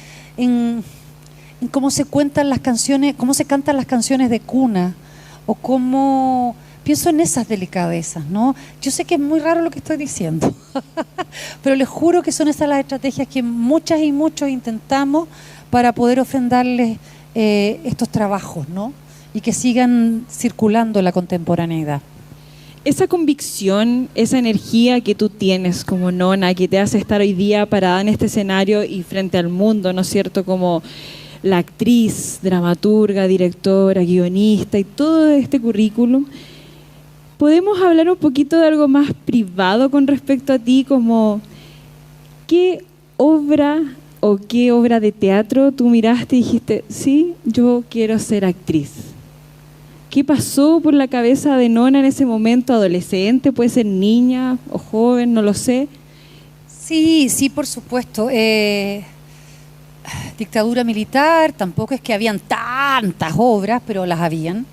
cómo se cuentan las canciones, cómo se cantan las canciones de cuna, o cómo pienso en esas delicadezas, ¿no? Yo sé que es muy raro lo que estoy diciendo, pero les juro que son esas las estrategias que muchas y muchos intentamos para poder ofrendarles estos trabajos, ¿no? Y que sigan circulando en la contemporaneidad. Esa convicción, esa energía que tú tienes como nona, que te hace estar hoy día parada en este escenario y frente al mundo, ¿no es cierto?, como la actriz, dramaturga, directora, guionista y todo este currículum. ¿Podemos hablar un poquito de algo más privado con respecto a ti? Como, ¿qué obra o qué obra de teatro tú miraste y dijiste, sí, yo quiero ser actriz? ¿Qué pasó por la cabeza de nona en ese momento? ¿Adolescente? ¿Puede ser niña o joven? No lo sé. Sí, por supuesto. Dictadura militar, tampoco es que habían tantas obras, pero las habían.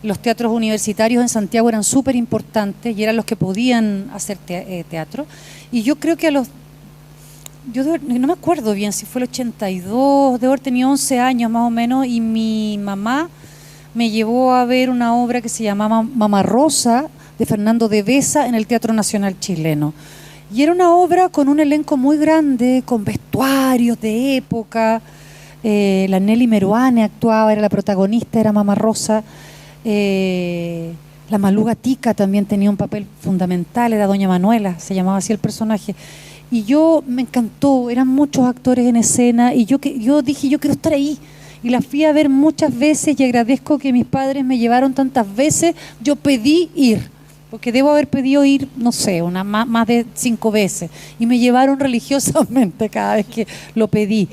Los teatros universitarios en Santiago eran súper importantes y eran los que podían hacer teatro. Y yo creo que no me acuerdo bien si fue el 82, debo haber tenido 11 años más o menos, y mi mamá me llevó a ver una obra que se llamaba Mamá Rosa, de Fernando de Besa, en el Teatro Nacional Chileno. Y era una obra con un elenco muy grande, con vestuarios de época. La Nelly Meruane actuaba, era la protagonista, era Mamá Rosa. La Malú Gatica también tenía un papel fundamental, era Doña Manuela, se llamaba así el personaje. Y me encantó, eran muchos actores en escena, y yo dije, yo quiero estar ahí. Y la fui a ver muchas veces y agradezco que mis padres me llevaron tantas veces. Yo pedí ir, porque debo haber pedido ir, no sé, más de 5 veces. Y me llevaron religiosamente cada vez que lo pedí.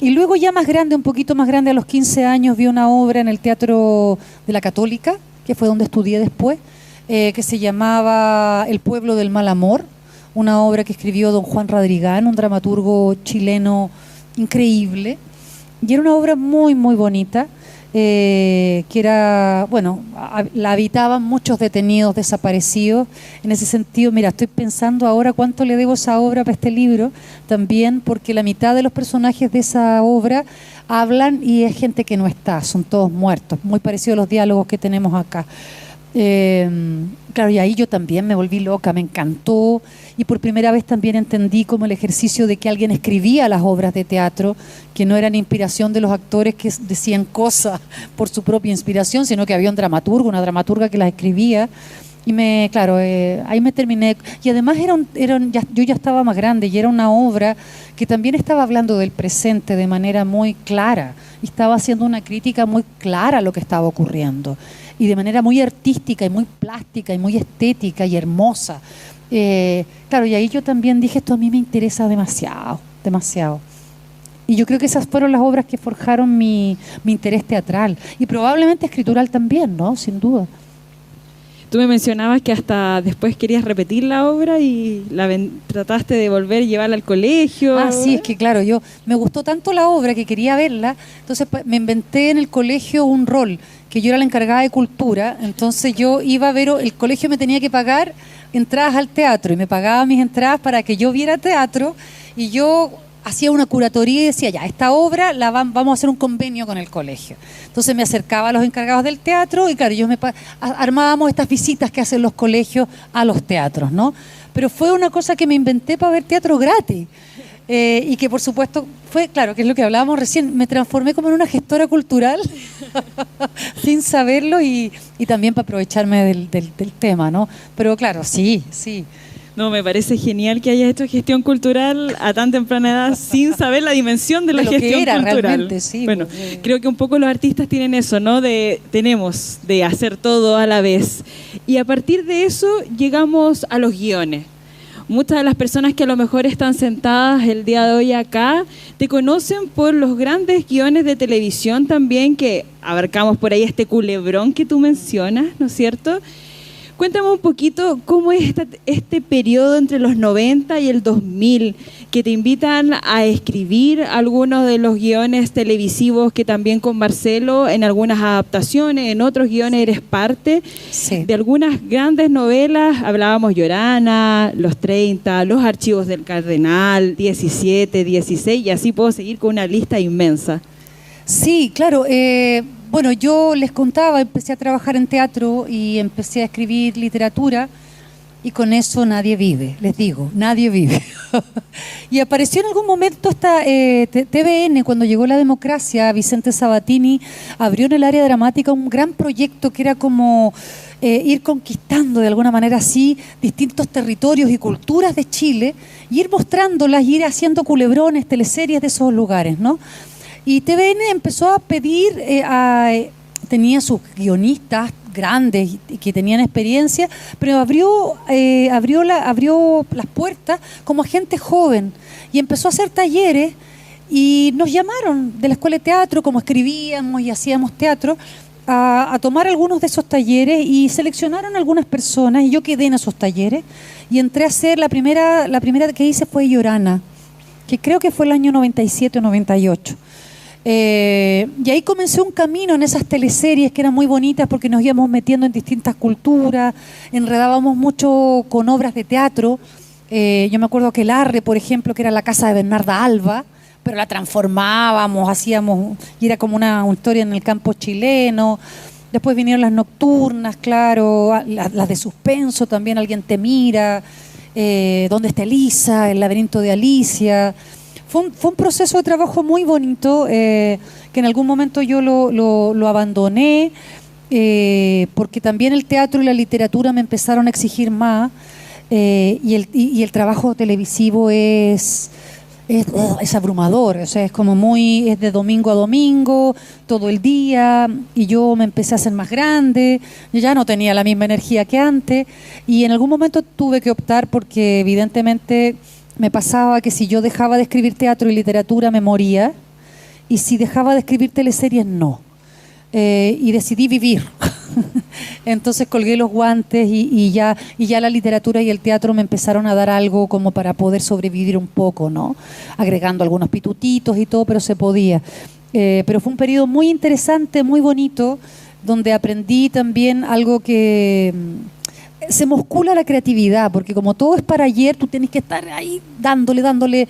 Y luego ya más grande, un poquito más grande, a los 15 años, vi una obra en el Teatro de la Católica, que fue donde estudié después, que se llamaba El pueblo del mal amor, una obra que escribió don Juan Radrigán, un dramaturgo chileno increíble. Y era una obra muy, muy bonita, que era, bueno, la habitaban muchos detenidos desaparecidos. En ese sentido, mira, estoy pensando ahora cuánto le debo a esa obra para este libro, también porque la mitad de los personajes de esa obra hablan y es gente que no está, son todos muertos, muy parecido a los diálogos que tenemos acá. Claro, y ahí yo también me volví loca, me encantó, y por primera vez también entendí como el ejercicio de que alguien escribía las obras de teatro, que no eran inspiración de los actores que decían cosas por su propia inspiración, sino que había un dramaturgo, una dramaturga que las escribía. Y claro, ahí me terminé. Y además yo ya estaba más grande y era una obra que también estaba hablando del presente de manera muy clara, y estaba haciendo una crítica muy clara a lo que estaba ocurriendo, y de manera muy artística y muy plástica y muy estética y hermosa. Claro, y ahí yo también dije, esto a mí me interesa demasiado, demasiado. Y yo creo que esas fueron las obras que forjaron mi interés teatral y probablemente escritural también, ¿no? Sin duda. Tú me mencionabas que hasta después querías repetir la obra y trataste de volver y llevarla al colegio. Ah, sí, es que claro, me gustó tanto la obra que quería verla, entonces me inventé en el colegio un rol, que yo era la encargada de cultura, entonces yo iba a ver, el colegio me tenía que pagar entradas al teatro y me pagaba mis entradas para que yo viera teatro, y yo hacía una curatoría y decía, ya, esta obra vamos a hacer un convenio con el colegio. Entonces me acercaba a los encargados del teatro y claro, armábamos estas visitas que hacen los colegios a los teatros, ¿no? Pero fue una cosa que me inventé para ver teatro gratis. Y que por supuesto fue, claro, que es lo que hablábamos recién, me transformé como en una gestora cultural sin saberlo y también para aprovecharme del tema, ¿no? Pero claro, sí. No, me parece genial que hayas hecho gestión cultural a tan temprana edad sin saber la dimensión de la gestión cultural. Realmente, sí. Bueno, creo que un poco los artistas tienen eso, ¿no? Tenemos de hacer todo a la vez. Y a partir de eso llegamos a los guiones. Muchas de las personas que a lo mejor están sentadas el día de hoy acá te conocen por los grandes guiones de televisión también que abarcamos por ahí este culebrón que tú mencionas, ¿no es cierto? Cuéntame un poquito cómo es este periodo entre los 90 y el 2000, que te invitan a escribir algunos de los guiones televisivos que también con Marcelo, en algunas adaptaciones, en otros guiones eres parte, sí, de algunas grandes novelas. Hablábamos Llorana, Los 30, Los Archivos del Cardenal, 17, 16, y así puedo seguir con una lista inmensa. Sí, claro. Bueno, yo les contaba, empecé a trabajar en teatro y empecé a escribir literatura y con eso nadie vive, les digo, nadie vive. Y apareció en algún momento esta TVN, cuando llegó la democracia, Vicente Sabatini abrió en el área dramática un gran proyecto que era como ir conquistando de alguna manera así distintos territorios y culturas de Chile y ir mostrándolas y ir haciendo culebrones, teleseries de esos lugares, ¿no? Y TVN empezó a pedir, tenía sus guionistas grandes y que tenían experiencia, pero abrió las puertas como a gente joven y empezó a hacer talleres y nos llamaron de la escuela de teatro, como escribíamos y hacíamos teatro, a tomar algunos de esos talleres y seleccionaron algunas personas y yo quedé en esos talleres y entré a hacer la primera que hice fue Llorana, que creo que fue el año 97 o 98. Y ahí comencé un camino en esas teleseries que eran muy bonitas porque nos íbamos metiendo en distintas culturas, enredábamos mucho con obras de teatro. Yo me acuerdo que El Arre, por ejemplo, que era la casa de Bernarda Alba, pero la transformábamos, hacíamos, y era como una historia en el campo chileno. Después vinieron las nocturnas, claro, las de suspenso también, Alguien te mira, ¿Dónde está Elisa?, El laberinto de Alicia. Fue un proceso de trabajo muy bonito, que en algún momento yo lo abandoné, porque también el teatro y la literatura me empezaron a exigir más, y el trabajo televisivo es abrumador, o sea, es de domingo a domingo, todo el día, y yo me empecé a hacer más grande, yo ya no tenía la misma energía que antes, y en algún momento tuve que optar porque evidentemente me pasaba que si yo dejaba de escribir teatro y literatura me moría, y si dejaba de escribir teleseries no, y decidí vivir. Entonces colgué los guantes y ya la literatura y el teatro me empezaron a dar algo como para poder sobrevivir un poco, ¿no? Agregando algunos pitutitos y todo, pero se podía. Pero fue un periodo muy interesante, muy bonito, donde aprendí también algo que se muscula la creatividad, porque como todo es para ayer, tú tienes que estar ahí dándole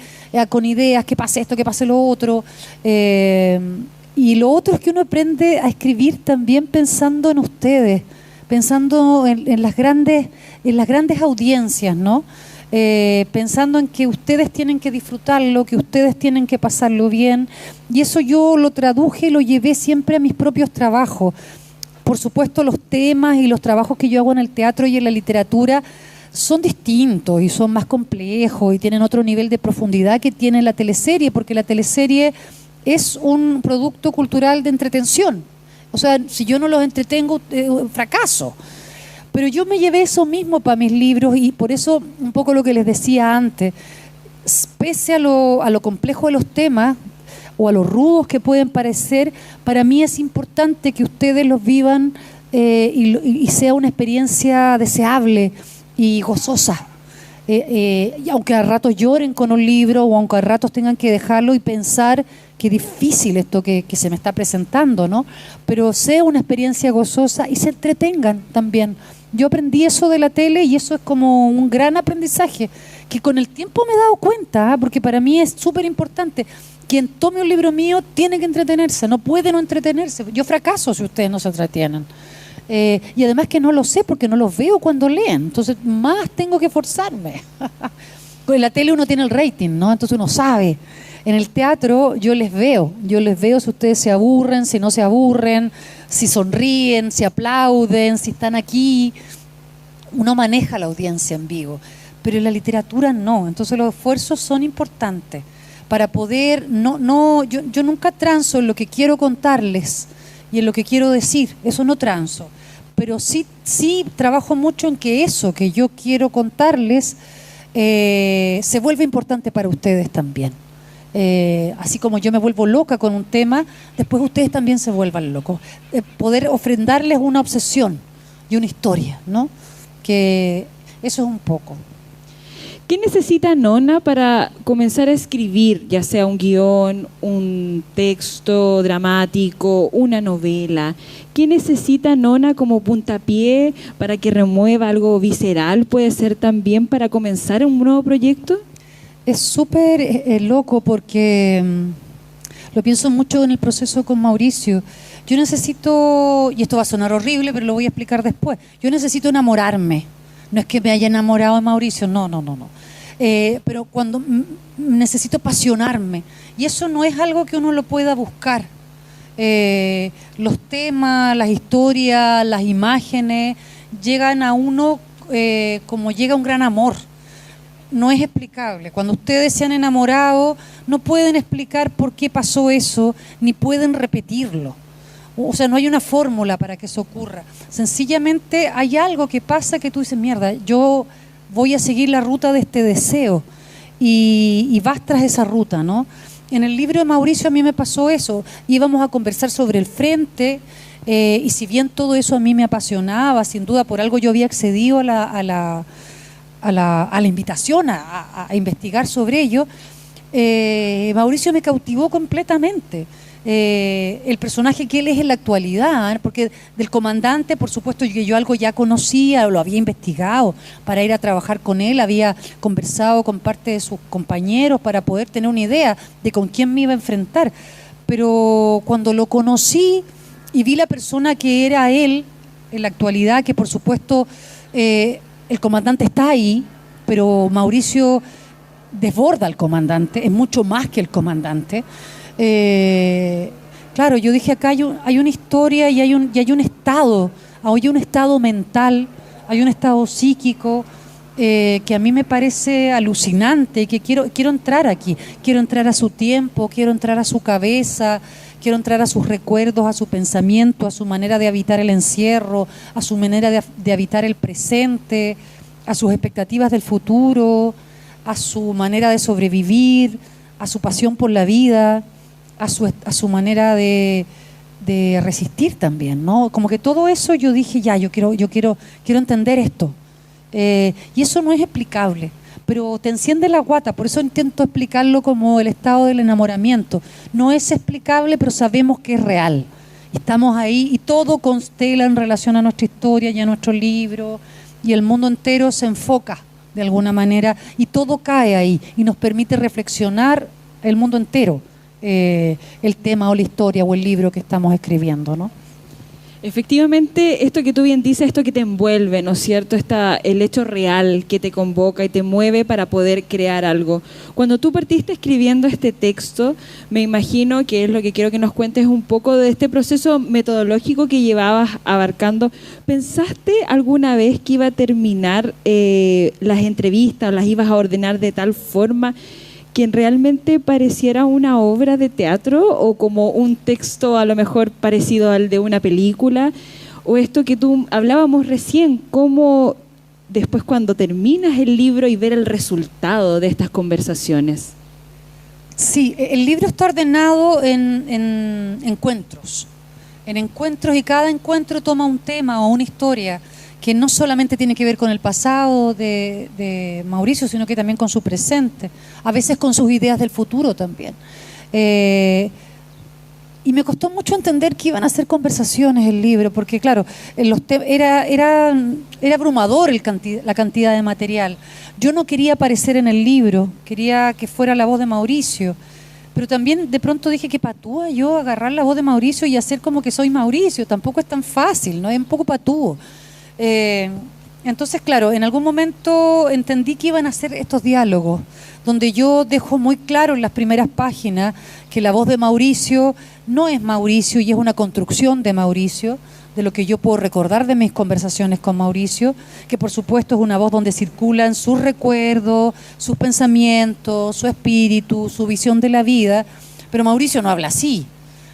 con ideas, que pase esto, que pase lo otro. Y lo otro es que uno aprende a escribir también pensando en ustedes, pensando en las grandes audiencias, ¿no? Pensando en que ustedes tienen que disfrutarlo, que ustedes tienen que pasarlo bien. Y eso yo lo traduje y lo llevé siempre a mis propios trabajos. Por supuesto, los temas y los trabajos que yo hago en el teatro y en la literatura son distintos y son más complejos y tienen otro nivel de profundidad que tiene la teleserie, porque la teleserie es un producto cultural de entretención. O sea, si yo no los entretengo, fracaso. Pero yo me llevé eso mismo para mis libros y por eso un poco lo que les decía antes, pese a lo complejo de los temas o a los rudos que pueden parecer, para mí es importante que ustedes los vivan y sea una experiencia deseable y gozosa. Y aunque a ratos lloren con un libro o aunque a ratos tengan que dejarlo y pensar qué difícil esto que se me está presentando, ¿no? Pero sea una experiencia gozosa y se entretengan también. Yo aprendí eso de la tele y eso es como un gran aprendizaje que con el tiempo me he dado cuenta, porque para mí es súper importante, quien tome un libro mío tiene que entretenerse, no puede no entretenerse. Yo fracaso si ustedes no se entretienen. Y además que no lo sé porque no los veo cuando leen, entonces más tengo que forzarme. En la tele uno tiene el rating, ¿no? Entonces uno sabe. En el teatro yo les veo si ustedes se aburren, si no se aburren, si sonríen, si aplauden, si están aquí. Uno maneja la audiencia en vivo, pero en la literatura no. Entonces los esfuerzos son importantes para poder, yo nunca transo en lo que quiero contarles y en lo que quiero decir, eso no transo, pero sí trabajo mucho en que eso que yo quiero contarles se vuelve importante para ustedes también. Así como yo me vuelvo loca con un tema, después ustedes también se vuelvan locos. Poder ofrendarles una obsesión y una historia, ¿no? Que eso es un poco. ¿Qué necesita Nona para comenzar a escribir, ya sea un guión, un texto dramático, una novela? ¿Qué necesita Nona como puntapié para que remueva algo visceral? ¿Puede ser también para comenzar un nuevo proyecto? Es súper loco porque lo pienso mucho en el proceso con Mauricio. Yo necesito, y esto va a sonar horrible, pero lo voy a explicar después, yo necesito enamorarme. No es que me haya enamorado de Mauricio, no. Pero cuando necesito apasionarme, y eso no es algo que uno lo pueda buscar. Los temas, las historias, las imágenes llegan a uno como llega un gran amor. No es explicable. Cuando ustedes se han enamorado, no pueden explicar por qué pasó eso, ni pueden repetirlo. O sea, no hay una fórmula para que eso ocurra. Sencillamente hay algo que pasa que tú dices, mierda, yo voy a seguir la ruta de este deseo y vas tras esa ruta, ¿no? En el libro de Mauricio a mí me pasó eso. Íbamos a conversar sobre el frente y si bien todo eso a mí me apasionaba, sin duda por algo yo había accedido a la invitación a investigar sobre ello, Mauricio me cautivó completamente. El personaje que él es en la actualidad, porque del comandante, por supuesto, que yo algo ya conocía, lo había investigado para ir a trabajar con él, había conversado con parte de sus compañeros para poder tener una idea de con quién me iba a enfrentar. Pero cuando lo conocí y vi la persona que era él en la actualidad, que por supuesto el comandante está ahí, pero Mauricio desborda al comandante, es mucho más que el comandante. Claro, yo dije acá hay una historia y hay un estado mental, hay un estado psíquico que a mí me parece alucinante, que quiero entrar aquí, quiero entrar a su tiempo, quiero entrar a su cabeza, quiero entrar a sus recuerdos, a su pensamiento, a su manera de habitar el encierro, a su manera de habitar el presente, a sus expectativas del futuro, a su manera de sobrevivir, a su pasión por la vida, a su manera de resistir también, ¿no? Como que todo eso yo dije, yo quiero entender esto. Y eso no es explicable, pero te enciende la guata, por eso intento explicarlo como el estado del enamoramiento. No es explicable, pero sabemos que es real. Estamos ahí y todo constela en relación a nuestra historia y a nuestro libro, y el mundo entero se enfoca de alguna manera y todo cae ahí y nos permite reflexionar el mundo entero, el tema o la historia o el libro que estamos escribiendo, ¿no? Efectivamente, esto que tú bien dices, esto que te envuelve, ¿no es cierto? El hecho real que te convoca y te mueve para poder crear algo. Cuando tú partiste escribiendo este texto, me imagino que es lo que quiero que nos cuentes un poco de este proceso metodológico que llevabas abarcando. ¿Pensaste alguna vez que iba a terminar las entrevistas, las ibas a ordenar de tal forma que realmente pareciera una obra de teatro o como un texto a lo mejor parecido al de una película? O esto que tú hablábamos recién, cómo después cuando terminas el libro y ver el resultado de estas conversaciones. Sí, el libro está ordenado en encuentros, y cada encuentro toma un tema o una historia que no solamente tiene que ver con el pasado de Mauricio, sino que también con su presente, a veces con sus ideas del futuro también. Y me costó mucho entender que iban a ser conversaciones el libro, porque claro, era abrumador la cantidad de material. Yo no quería aparecer en el libro, quería que fuera la voz de Mauricio, pero también de pronto dije que patúa yo agarrar la voz de Mauricio y hacer como que soy Mauricio, tampoco es tan fácil, ¿no? Es un poco patúo. Entonces, claro, en algún momento entendí que iban a ser estos diálogos, donde yo dejo muy claro en las primeras páginas que la voz de Mauricio no es Mauricio y es una construcción de Mauricio, de lo que yo puedo recordar de mis conversaciones con Mauricio, que por supuesto es una voz donde circulan sus recuerdos, sus pensamientos, su espíritu, su visión de la vida, pero Mauricio no habla así.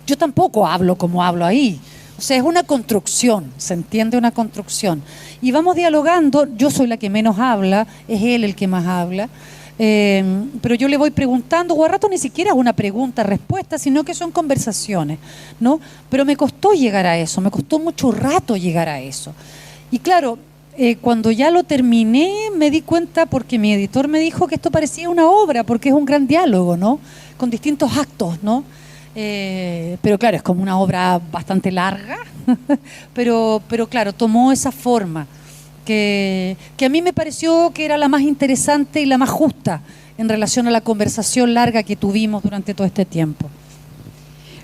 Yo tampoco hablo como hablo ahí. O sea, es una construcción, ¿se entiende? Una construcción. Y vamos dialogando, yo soy la que menos habla, es él el que más habla, pero yo le voy preguntando, o a rato ni siquiera es una pregunta-respuesta, sino que son conversaciones, ¿no? Pero me costó llegar a eso, me costó mucho rato llegar a eso. Y claro, cuando ya lo terminé, me di cuenta, porque mi editor me dijo que esto parecía una obra, porque es un gran diálogo, ¿no? Con distintos actos, ¿no? Pero claro, es como una obra bastante larga, pero claro, tomó esa forma que a mí me pareció que era la más interesante y la más justa en relación a la conversación larga que tuvimos durante todo este tiempo.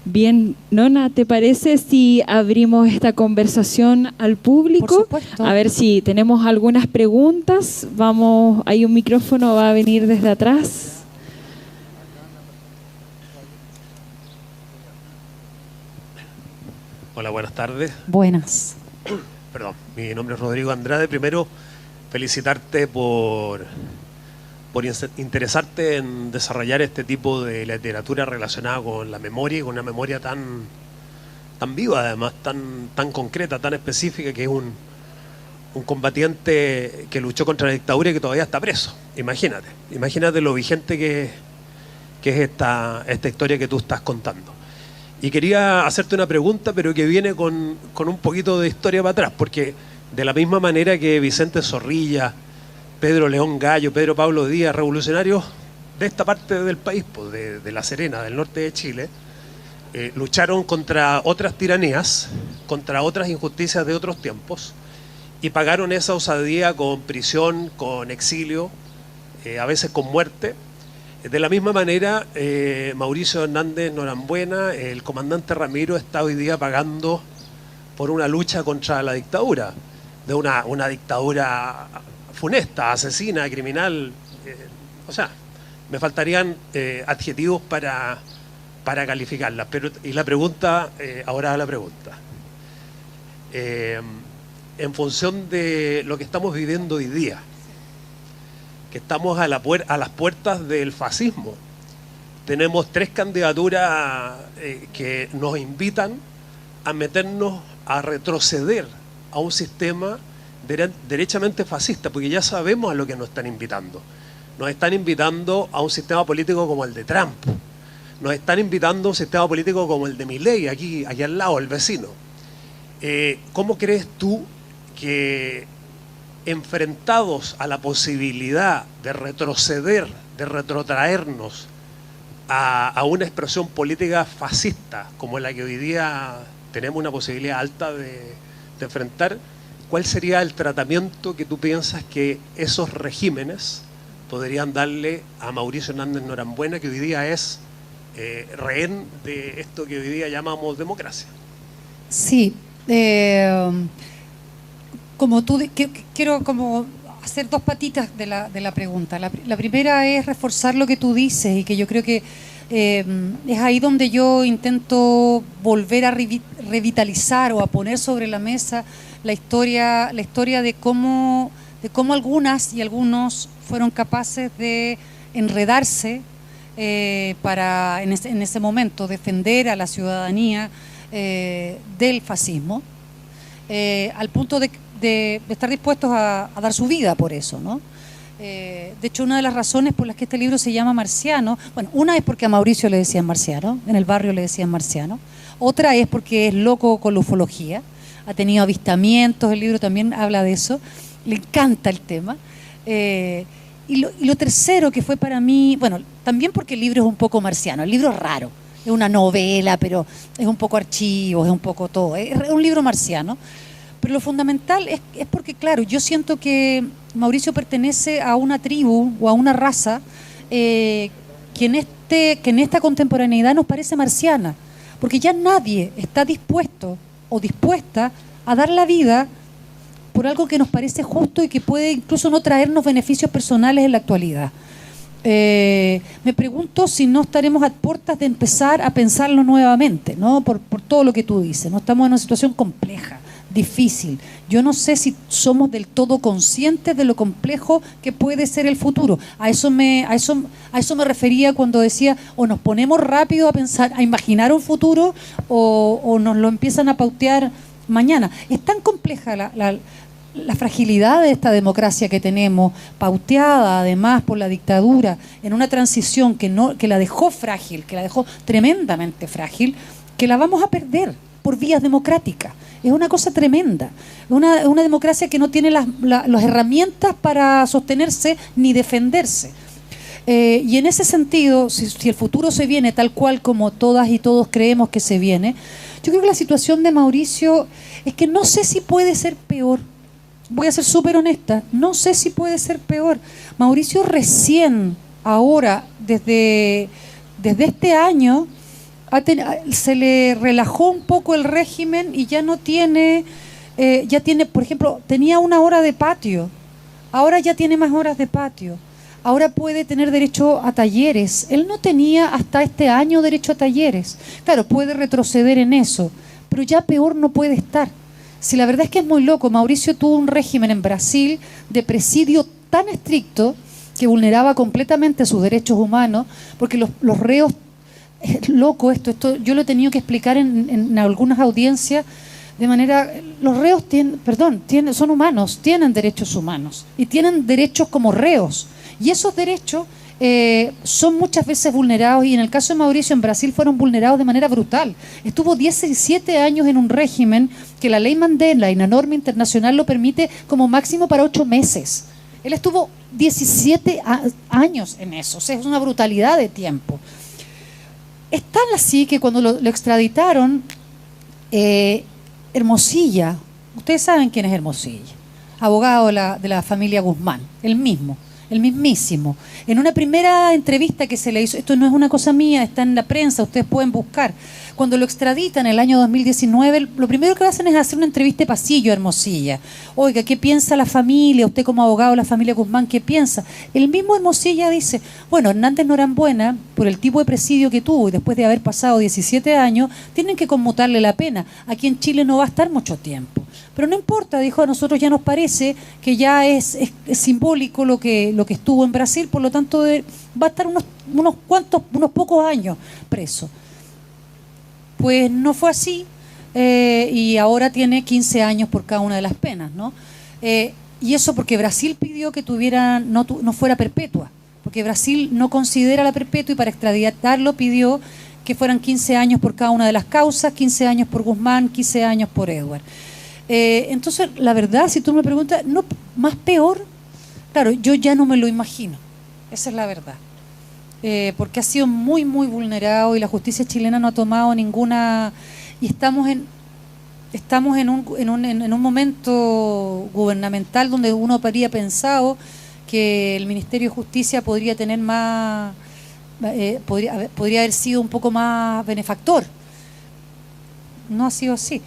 Bien, Nona, ¿te parece si abrimos esta conversación al público? Por supuesto. A ver si tenemos algunas preguntas. Vamos, hay un micrófono, va a venir desde atrás. Hola, buenas tardes. Buenas. Perdón, mi nombre es Rodrigo Andrade. Primero, felicitarte por interesarte en desarrollar este tipo de literatura relacionada con la memoria y con una memoria tan viva, además, tan concreta, tan específica, que es un combatiente que luchó contra la dictadura y que todavía está preso. Imagínate lo vigente que es esta historia que tú estás contando. Y quería hacerte una pregunta, pero que viene con un poquito de historia para atrás, porque de la misma manera que Vicente Zorrilla, Pedro León Gallo, Pedro Pablo Díaz, revolucionarios de esta parte del país, pues, de La Serena, del norte de Chile, lucharon contra otras tiranías, contra otras injusticias de otros tiempos, y pagaron esa osadía con prisión, con exilio, a veces con muerte. De la misma manera, Mauricio Hernández Norambuena, el comandante Ramiro, está hoy día pagando por una lucha contra la dictadura, de una dictadura funesta, asesina, criminal. O sea, me faltarían adjetivos para calificarla. Y la pregunta, ahora la pregunta. En función de lo que estamos viviendo hoy día, que estamos a las puertas del fascismo. Tenemos 3 candidaturas que nos invitan a meternos, a retroceder a un sistema derechamente fascista, porque ya sabemos a lo que nos están invitando. Nos están invitando a un sistema político como el de Trump. Nos están invitando a un sistema político como el de Milei, aquí al lado, el vecino. ¿Cómo crees tú que, enfrentados a la posibilidad de retroceder, de retrotraernos a una expresión política fascista como la que hoy día tenemos una posibilidad alta de enfrentar, cuál sería el tratamiento que tú piensas que esos regímenes podrían darle a Mauricio Hernández Norambuena, que hoy día es rehén de esto que hoy día llamamos democracia? Sí, como tú, quiero como hacer 2 patitas de la pregunta. La primera es reforzar lo que tú dices, y que yo creo que es ahí donde yo intento volver a revitalizar o a poner sobre la mesa la historia de cómo algunas y algunos fueron capaces de enredarse para en ese momento defender a la ciudadanía del fascismo, al punto de estar dispuestos a dar su vida por eso, ¿no? De hecho, una de las razones por las que este libro se llama Marciano, bueno, una es porque a Mauricio le decían marciano, en el barrio le decían marciano. Otra es porque es loco con la ufología, ha tenido avistamientos, el libro también habla de eso, le encanta el tema. Y lo tercero que fue para mí, bueno, también porque el libro es un poco marciano, el libro es raro. es una novela, pero es un poco archivo, es un poco todo. Es un libro marciano. Pero lo fundamental es porque, claro, yo siento que Mauricio pertenece a una tribu o a una raza que en esta contemporaneidad nos parece marciana, porque ya nadie está dispuesto o dispuesta a dar la vida por algo que nos parece justo y que puede incluso no traernos beneficios personales en la actualidad. Me pregunto si no estaremos a puertas de empezar a pensarlo nuevamente, ¿no? Por todo lo que tú dices, ¿no? Estamos en una situación compleja, difícil. Yo no sé si somos del todo conscientes de lo complejo que puede ser el futuro. A eso me refería cuando decía, o nos ponemos rápido a pensar, a imaginar un futuro, o nos lo empiezan a pautear mañana. Es tan compleja la fragilidad de esta democracia que tenemos, pauteada además por la dictadura, en una transición que la dejó frágil, que la dejó tremendamente frágil, que la vamos a perder por vías democráticas. Es una cosa tremenda. Una democracia que no tiene las herramientas para sostenerse ni defenderse. Y en ese sentido, si el futuro se viene tal cual como todas y todos creemos que se viene, yo creo que la situación de Mauricio es que no sé si puede ser peor. Voy a ser súper honesta, no sé si puede ser peor. Mauricio recién, ahora, desde este año, se le relajó un poco el régimen y ya no tiene, por ejemplo, tenía 1 hora de patio, ahora ya tiene más horas de patio, ahora puede tener derecho a talleres. Él no tenía hasta este año derecho a talleres. Claro, puede retroceder en eso, pero ya peor no puede estar. Si la verdad es que es muy loco, Mauricio tuvo un régimen en Brasil de presidio tan estricto que vulneraba completamente sus derechos humanos, porque los reos, es loco esto yo lo he tenido que explicar en algunas audiencias de manera, los reos son humanos, tienen derechos humanos y tienen derechos como reos, y esos derechos son muchas veces vulnerados, y en el caso de Mauricio en Brasil fueron vulnerados de manera brutal. Estuvo 17 años en un régimen que la ley Mandela y la norma internacional lo permite como máximo para 8 meses. Él estuvo 17 años en eso, o sea, es una brutalidad de tiempo. Es tan así que cuando lo extraditaron, Hermosilla, ustedes saben quién es Hermosilla, abogado de la familia Guzmán, el mismísimo. En una primera entrevista que se le hizo, esto no es una cosa mía, está en la prensa, ustedes pueden buscar. Cuando lo extraditan en el año 2019, lo primero que hacen es hacer una entrevista de pasillo a Hermosilla. Oiga, ¿qué piensa la familia? Usted como abogado de la familia Guzmán, ¿qué piensa? El mismo Hermosilla dice, bueno, Hernández Norambuena, por el tipo de presidio que tuvo y después de haber pasado 17 años, tienen que conmutarle la pena. Aquí en Chile no va a estar mucho tiempo. Pero no importa, dijo, a nosotros ya nos parece que ya es simbólico lo que estuvo en Brasil, por lo tanto va a estar unos pocos años preso. Pues no fue así, y ahora tiene 15 años por cada una de las penas, ¿no? Y eso porque Brasil pidió que no fuera perpetua, porque Brasil no considera la perpetua, y para extraditarlo pidió que fueran 15 años por cada una de las causas, 15 años por Guzmán, 15 años por Edward. Entonces, la verdad, si tú me preguntas, no, más peor, claro, yo ya no me lo imagino, esa es la verdad. Porque ha sido muy, muy vulnerado y la justicia chilena no ha tomado ninguna... Y estamos en un momento gubernamental donde uno habría pensado que el Ministerio de Justicia podría tener más... podría haber sido un poco más benefactor. No ha sido así.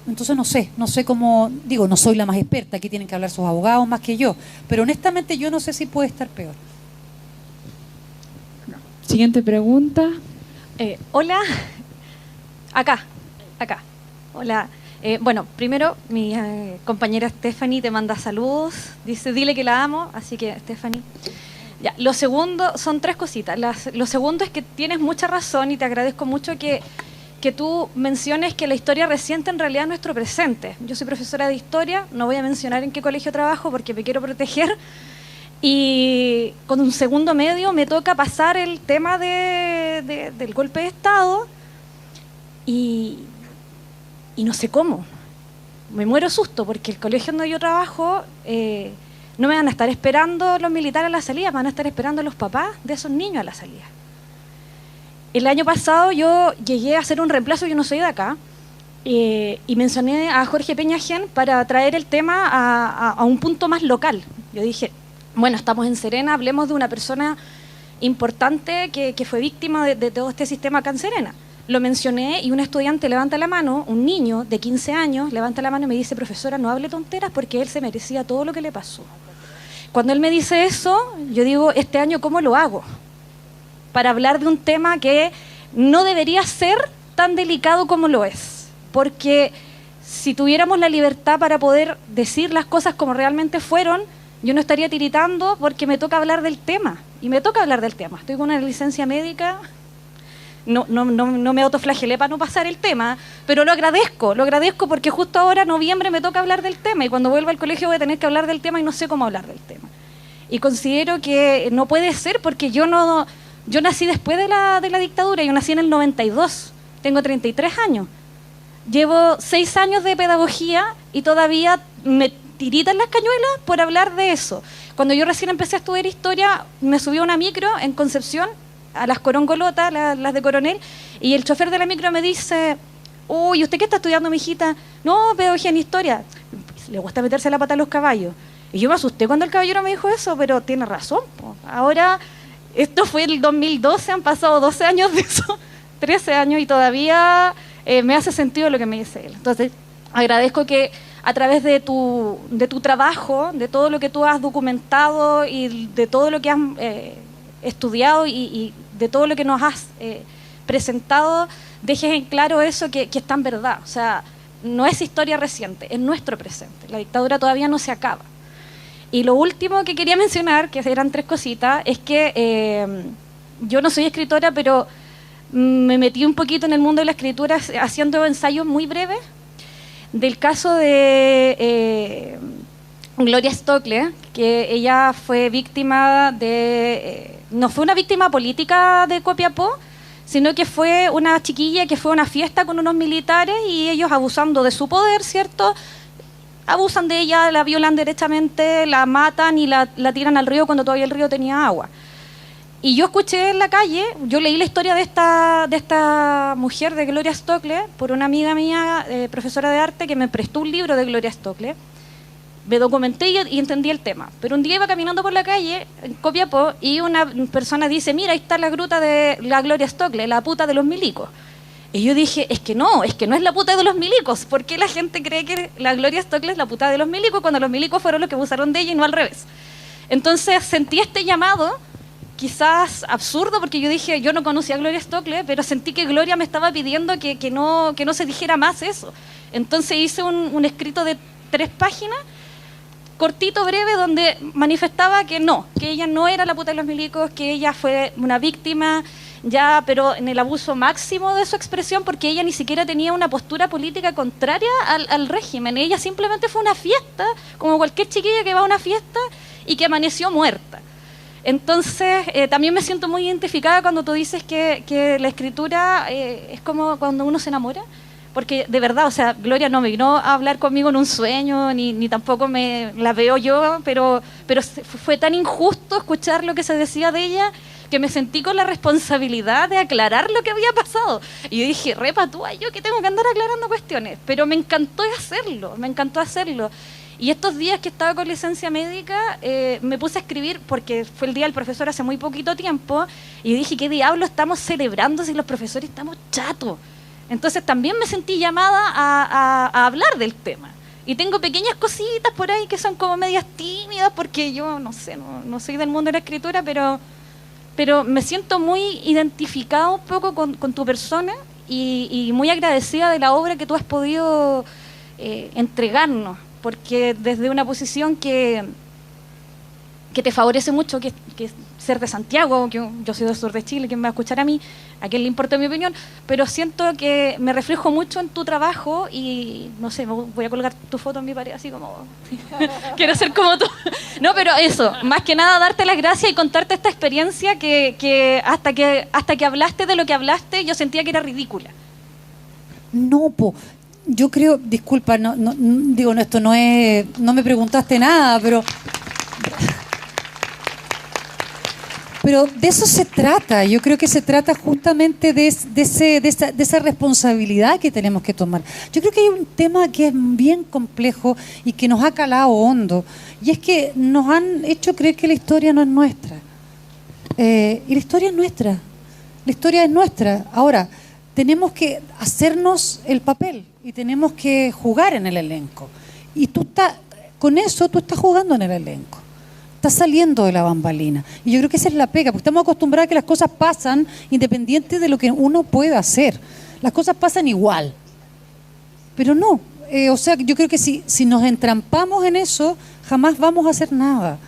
Entonces no sé cómo... Digo, no soy la más experta, aquí tienen que hablar sus abogados más que yo, pero honestamente yo no sé si puede estar peor. Siguiente pregunta. Hola. Acá. Hola. Bueno, primero mi compañera Stephanie te manda saludos. Dice, dile que la amo. Así que, Stephanie. Ya. Lo segundo, son 3 cositas. Lo segundo es que tienes mucha razón y te agradezco mucho que tú menciones que la historia reciente en realidad es nuestro presente. Yo soy profesora de historia, no voy a mencionar en qué colegio trabajo porque me quiero proteger. Y con un segundo medio me toca pasar el tema del golpe de Estado y no sé cómo. Me muero susto porque el colegio donde yo trabajo no me van a estar esperando los militares a la salida, me van a estar esperando los papás de esos niños a la salida. El año pasado yo llegué a hacer un reemplazo, yo no soy de acá, y mencioné a Jorge Peñagén para traer el tema a un punto más local. Yo dije, bueno, estamos en Serena, hablemos de una persona importante que fue víctima de todo este sistema acá en Serena. Lo mencioné y un estudiante levanta la mano, un niño de 15 años levanta la mano y me dice, profesora, no hable tonteras porque él se merecía todo lo que le pasó. Cuando él me dice eso, yo digo, este año, ¿cómo lo hago? Para hablar de un tema que no debería ser tan delicado como lo es. Porque si tuviéramos la libertad para poder decir las cosas como realmente fueron, yo no estaría tiritando porque me toca hablar del tema. Y me toca hablar del tema. Estoy con una licencia médica, no me autoflagelé para no pasar el tema, pero lo agradezco porque justo ahora, en noviembre, me toca hablar del tema y cuando vuelva al colegio voy a tener que hablar del tema y no sé cómo hablar del tema. Y considero que no puede ser porque yo nací después de la dictadura, yo nací en el 92, tengo 33 años. Llevo 6 años de pedagogía y todavía me tiritan las cañuelas por hablar de eso. Cuando yo recién empecé a estudiar historia, me subí a una micro en Concepción, a las Corongolotas, las de Coronel, y el chofer de la micro me dice, uy, ¿usted qué está estudiando, mijita? No, pedagogía en historia. Le gusta meterse la pata a los caballos. Y yo me asusté cuando el caballero me dijo eso, pero tiene razón, po. Ahora, esto fue el 2012, han pasado 12 años de eso, 13 años, y todavía me hace sentido lo que me dice él. Entonces, agradezco que a través de tu trabajo, de todo lo que tú has documentado y de todo lo que has estudiado y de todo lo que nos has presentado, dejes en claro eso que es tan verdad. O sea, no es historia reciente, es nuestro presente. La dictadura todavía no se acaba. Y lo último que quería mencionar, que eran 3 cositas, es que yo no soy escritora, pero me metí un poquito en el mundo de la escritura haciendo ensayos muy breves del caso de Gloria Stokle, que ella fue víctima de... no fue una víctima política de Copiapó, sino que fue una chiquilla que fue a una fiesta con unos militares y ellos, abusando de su poder, ¿cierto?, abusan de ella, la violan derechamente, la matan y la tiran al río cuando todavía el río tenía agua. Y yo escuché en la calle, yo leí la historia de esta mujer, de Gloria Stokle, por una amiga mía, profesora de arte, que me prestó un libro de Gloria Stokle. Me documenté y entendí el tema. Pero un día iba caminando por la calle, en Copiapó, y una persona dice, mira, ahí está la gruta de la Gloria Stokle, la puta de los milicos. Y yo dije, es que no es la puta de los milicos. ¿Por qué la gente cree que la Gloria Stokle es la puta de los milicos cuando los milicos fueron los que abusaron de ella y no al revés? Entonces sentí este llamado, quizás absurdo, porque yo dije, yo no conocía a Gloria Stokle, pero sentí que Gloria me estaba pidiendo que no se dijera más eso. Entonces hice un escrito de 3 páginas, cortito, breve, donde manifestaba que ella no era la puta de los milicos, que ella fue una víctima ya, pero en el abuso máximo de su expresión, porque ella ni siquiera tenía una postura política contraria al régimen. Ella simplemente fue una fiesta, como cualquier chiquilla que va a una fiesta y que amaneció muerta. Entonces, también me siento muy identificada cuando tú dices que la escritura es como cuando uno se enamora, porque de verdad, o sea, Gloria no me vino a hablar conmigo en un sueño, ni tampoco la veo yo, pero fue tan injusto escuchar lo que se decía de ella, que me sentí con la responsabilidad de aclarar lo que había pasado. Y yo dije, repatúa, yo que tengo que andar aclarando cuestiones, pero me encantó hacerlo. Y estos días que estaba con licencia médica, me puse a escribir, porque fue el día del profesor hace muy poquito tiempo, y dije, ¿qué diablo estamos celebrando si los profesores estamos chatos? Entonces también me sentí llamada a hablar del tema. Y tengo pequeñas cositas por ahí que son como medias tímidas, porque yo, no sé, no soy del mundo de la escritura, pero me siento muy identificada un poco con tu persona y muy agradecida de la obra que tú has podido entregarnos, porque desde una posición que te favorece mucho, que es ser de Santiago, que yo soy del sur de Chile, ¿quién me va a escuchar a mí? ¿A quién le importa mi opinión? Pero siento que me reflejo mucho en tu trabajo y, no sé, voy a colgar tu foto en mi pared así como... Quiero ser como tú. No, pero eso, más que nada darte las gracias y contarte esta experiencia que hasta que hablaste de lo que hablaste, yo sentía que era ridícula. No, yo creo, disculpa, digo, esto no es, no me preguntaste nada, pero Pero de eso se trata. Yo creo que se trata justamente de esa responsabilidad que tenemos que tomar. Yo creo que hay un tema que es bien complejo y que nos ha calado hondo. Y es que nos han hecho creer que la historia no es nuestra. Y la historia es nuestra. La historia es nuestra. Ahora, tenemos que hacernos el papel y tenemos que jugar en el elenco. Y con eso tú estás jugando en el elenco. Estás saliendo de la bambalina. Y yo creo que esa es la pega, porque estamos acostumbrados a que las cosas pasan independiente de lo que uno pueda hacer. Las cosas pasan igual. Pero no. O sea, yo creo que si nos entrampamos en eso, jamás vamos a hacer nada.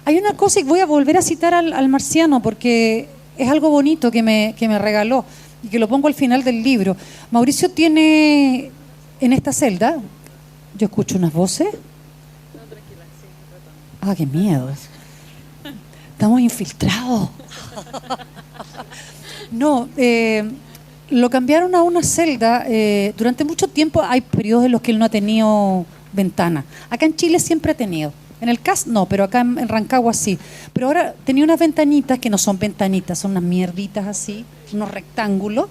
Hay una cosa, y voy a volver a citar al marciano, porque es algo bonito que me regaló, y que lo pongo al final del libro. Mauricio tiene en esta celda, yo escucho unas voces. Ah, qué miedo. Estamos infiltrados. No, lo cambiaron a una celda. Durante mucho tiempo hay periodos en los que él no ha tenido ventana. Acá en Chile siempre ha tenido. En el CAS no, pero acá en Rancagua sí. Pero ahora tenía unas ventanitas que no son ventanitas, son unas mierditas así, unos rectángulos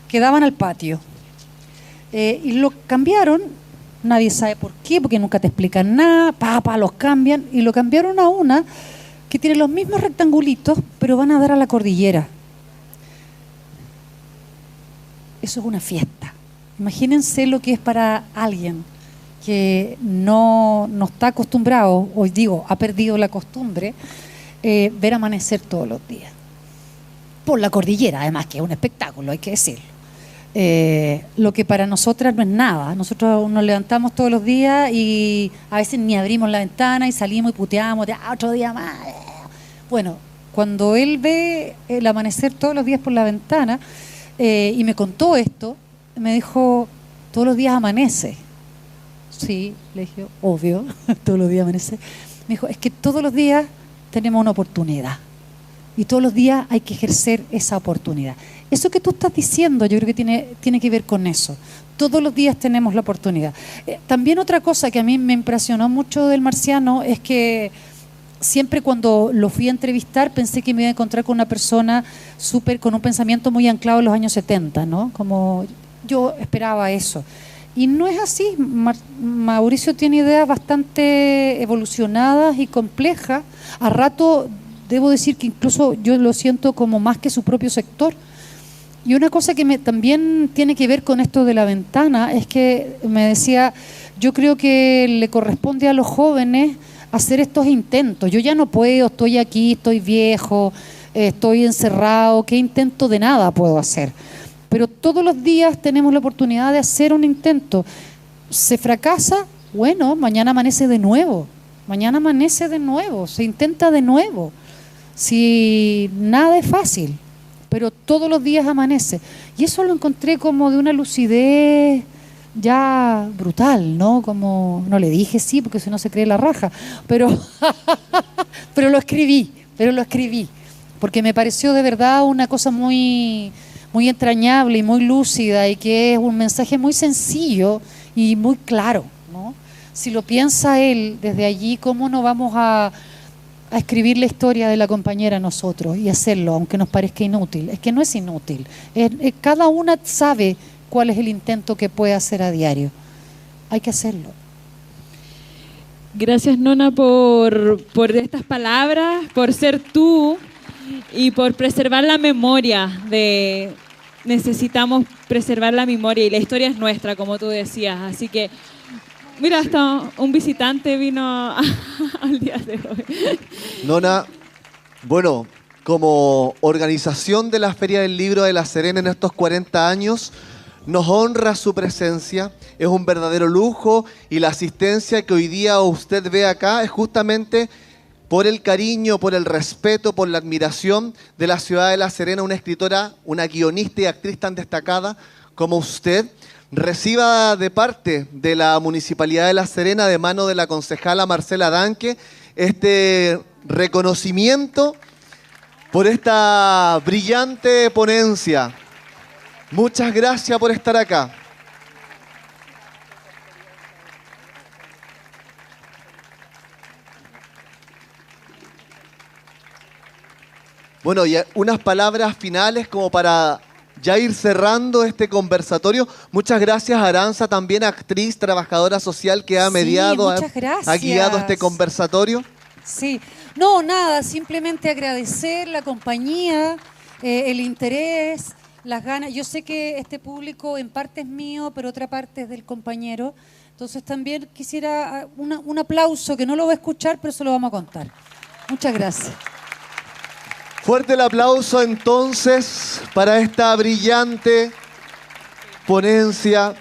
que daban al patio. Y lo cambiaron. Nadie sabe por qué, porque nunca te explican nada, los cambian, y lo cambiaron a una que tiene los mismos rectangulitos, pero van a dar a la cordillera. Eso es una fiesta. Imagínense lo que es para alguien que no está acostumbrado, hoy digo, ha perdido la costumbre, ver amanecer todos los días. Por la cordillera, además, que es un espectáculo, hay que decirlo. Lo que para nosotras no es nada. Nosotros nos levantamos todos los días y a veces ni abrimos la ventana y salimos y puteamos, otro día más. Bueno, cuando él ve el amanecer todos los días por la ventana y me contó esto, me dijo, todos los días amanece. Sí, le dije, obvio, todos los días amanece. Me dijo, es que todos los días tenemos una oportunidad y todos los días hay que ejercer esa oportunidad. Eso que tú estás diciendo, yo creo que tiene que ver con eso. Todos los días tenemos la oportunidad. También otra cosa que a mí me impresionó mucho del marciano es que siempre cuando lo fui a entrevistar pensé que me iba a encontrar con una persona con un pensamiento muy anclado en los años 70, ¿no? Como yo esperaba eso. Y no es así. Mauricio tiene ideas bastante evolucionadas y complejas. A rato, debo decir que incluso yo lo siento como más que su propio sector. Y una cosa que también tiene que ver con esto de la ventana es que me decía, yo creo que le corresponde a los jóvenes hacer estos intentos. Yo ya no puedo, estoy aquí, estoy viejo, estoy encerrado, ¿qué intento de nada puedo hacer? Pero todos los días tenemos la oportunidad de hacer un intento. ¿Se fracasa? Bueno, mañana amanece de nuevo. Mañana amanece de nuevo, se intenta de nuevo. Si nada es fácil, pero todos los días amanece. Y eso lo encontré como de una lucidez ya brutal, ¿no? Como, no le dije sí, porque si no se cree la raja, pero lo escribí, porque me pareció de verdad una cosa muy, muy entrañable y muy lúcida, y que es un mensaje muy sencillo y muy claro, ¿no? Si lo piensa él desde allí, ¿cómo no vamos a escribir la historia de la compañera nosotros y hacerlo, aunque nos parezca inútil? Es que no es inútil. Cada una sabe cuál es el intento que puede hacer a diario. Hay que hacerlo. Gracias, Nona, por estas palabras, por ser tú y por preservar la memoria. Necesitamos preservar la memoria y la historia es nuestra, como tú decías. Así que, mira, hasta un visitante vino al día de hoy. Nona, bueno, como organización de la Feria del Libro de La Serena en estos 40 años, nos honra su presencia, es un verdadero lujo, y la asistencia que hoy día usted ve acá es justamente por el cariño, por el respeto, por la admiración de la ciudad de La Serena, una escritora, una guionista y actriz tan destacada como usted. Reciba de parte de la Municipalidad de La Serena, de mano de la concejala Marcela Danque, este reconocimiento por esta brillante ponencia. Muchas gracias por estar acá. Bueno, y unas palabras finales como para ya ir cerrando este conversatorio. Muchas gracias, Aranza, también actriz, trabajadora social que ha mediado, muchas gracias. ha guiado este conversatorio. Sí, no, nada, simplemente agradecer la compañía, el interés, las ganas. Yo sé que este público en parte es mío, pero otra parte es del compañero. Entonces también quisiera un aplauso, que no lo va a escuchar, pero se lo vamos a contar. Muchas gracias. Fuerte el aplauso entonces para esta brillante ponencia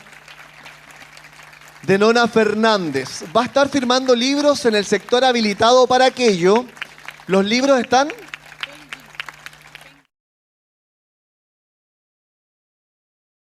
de Nona Fernández. Va a estar firmando libros en el sector habilitado para aquello. ¿Los libros están?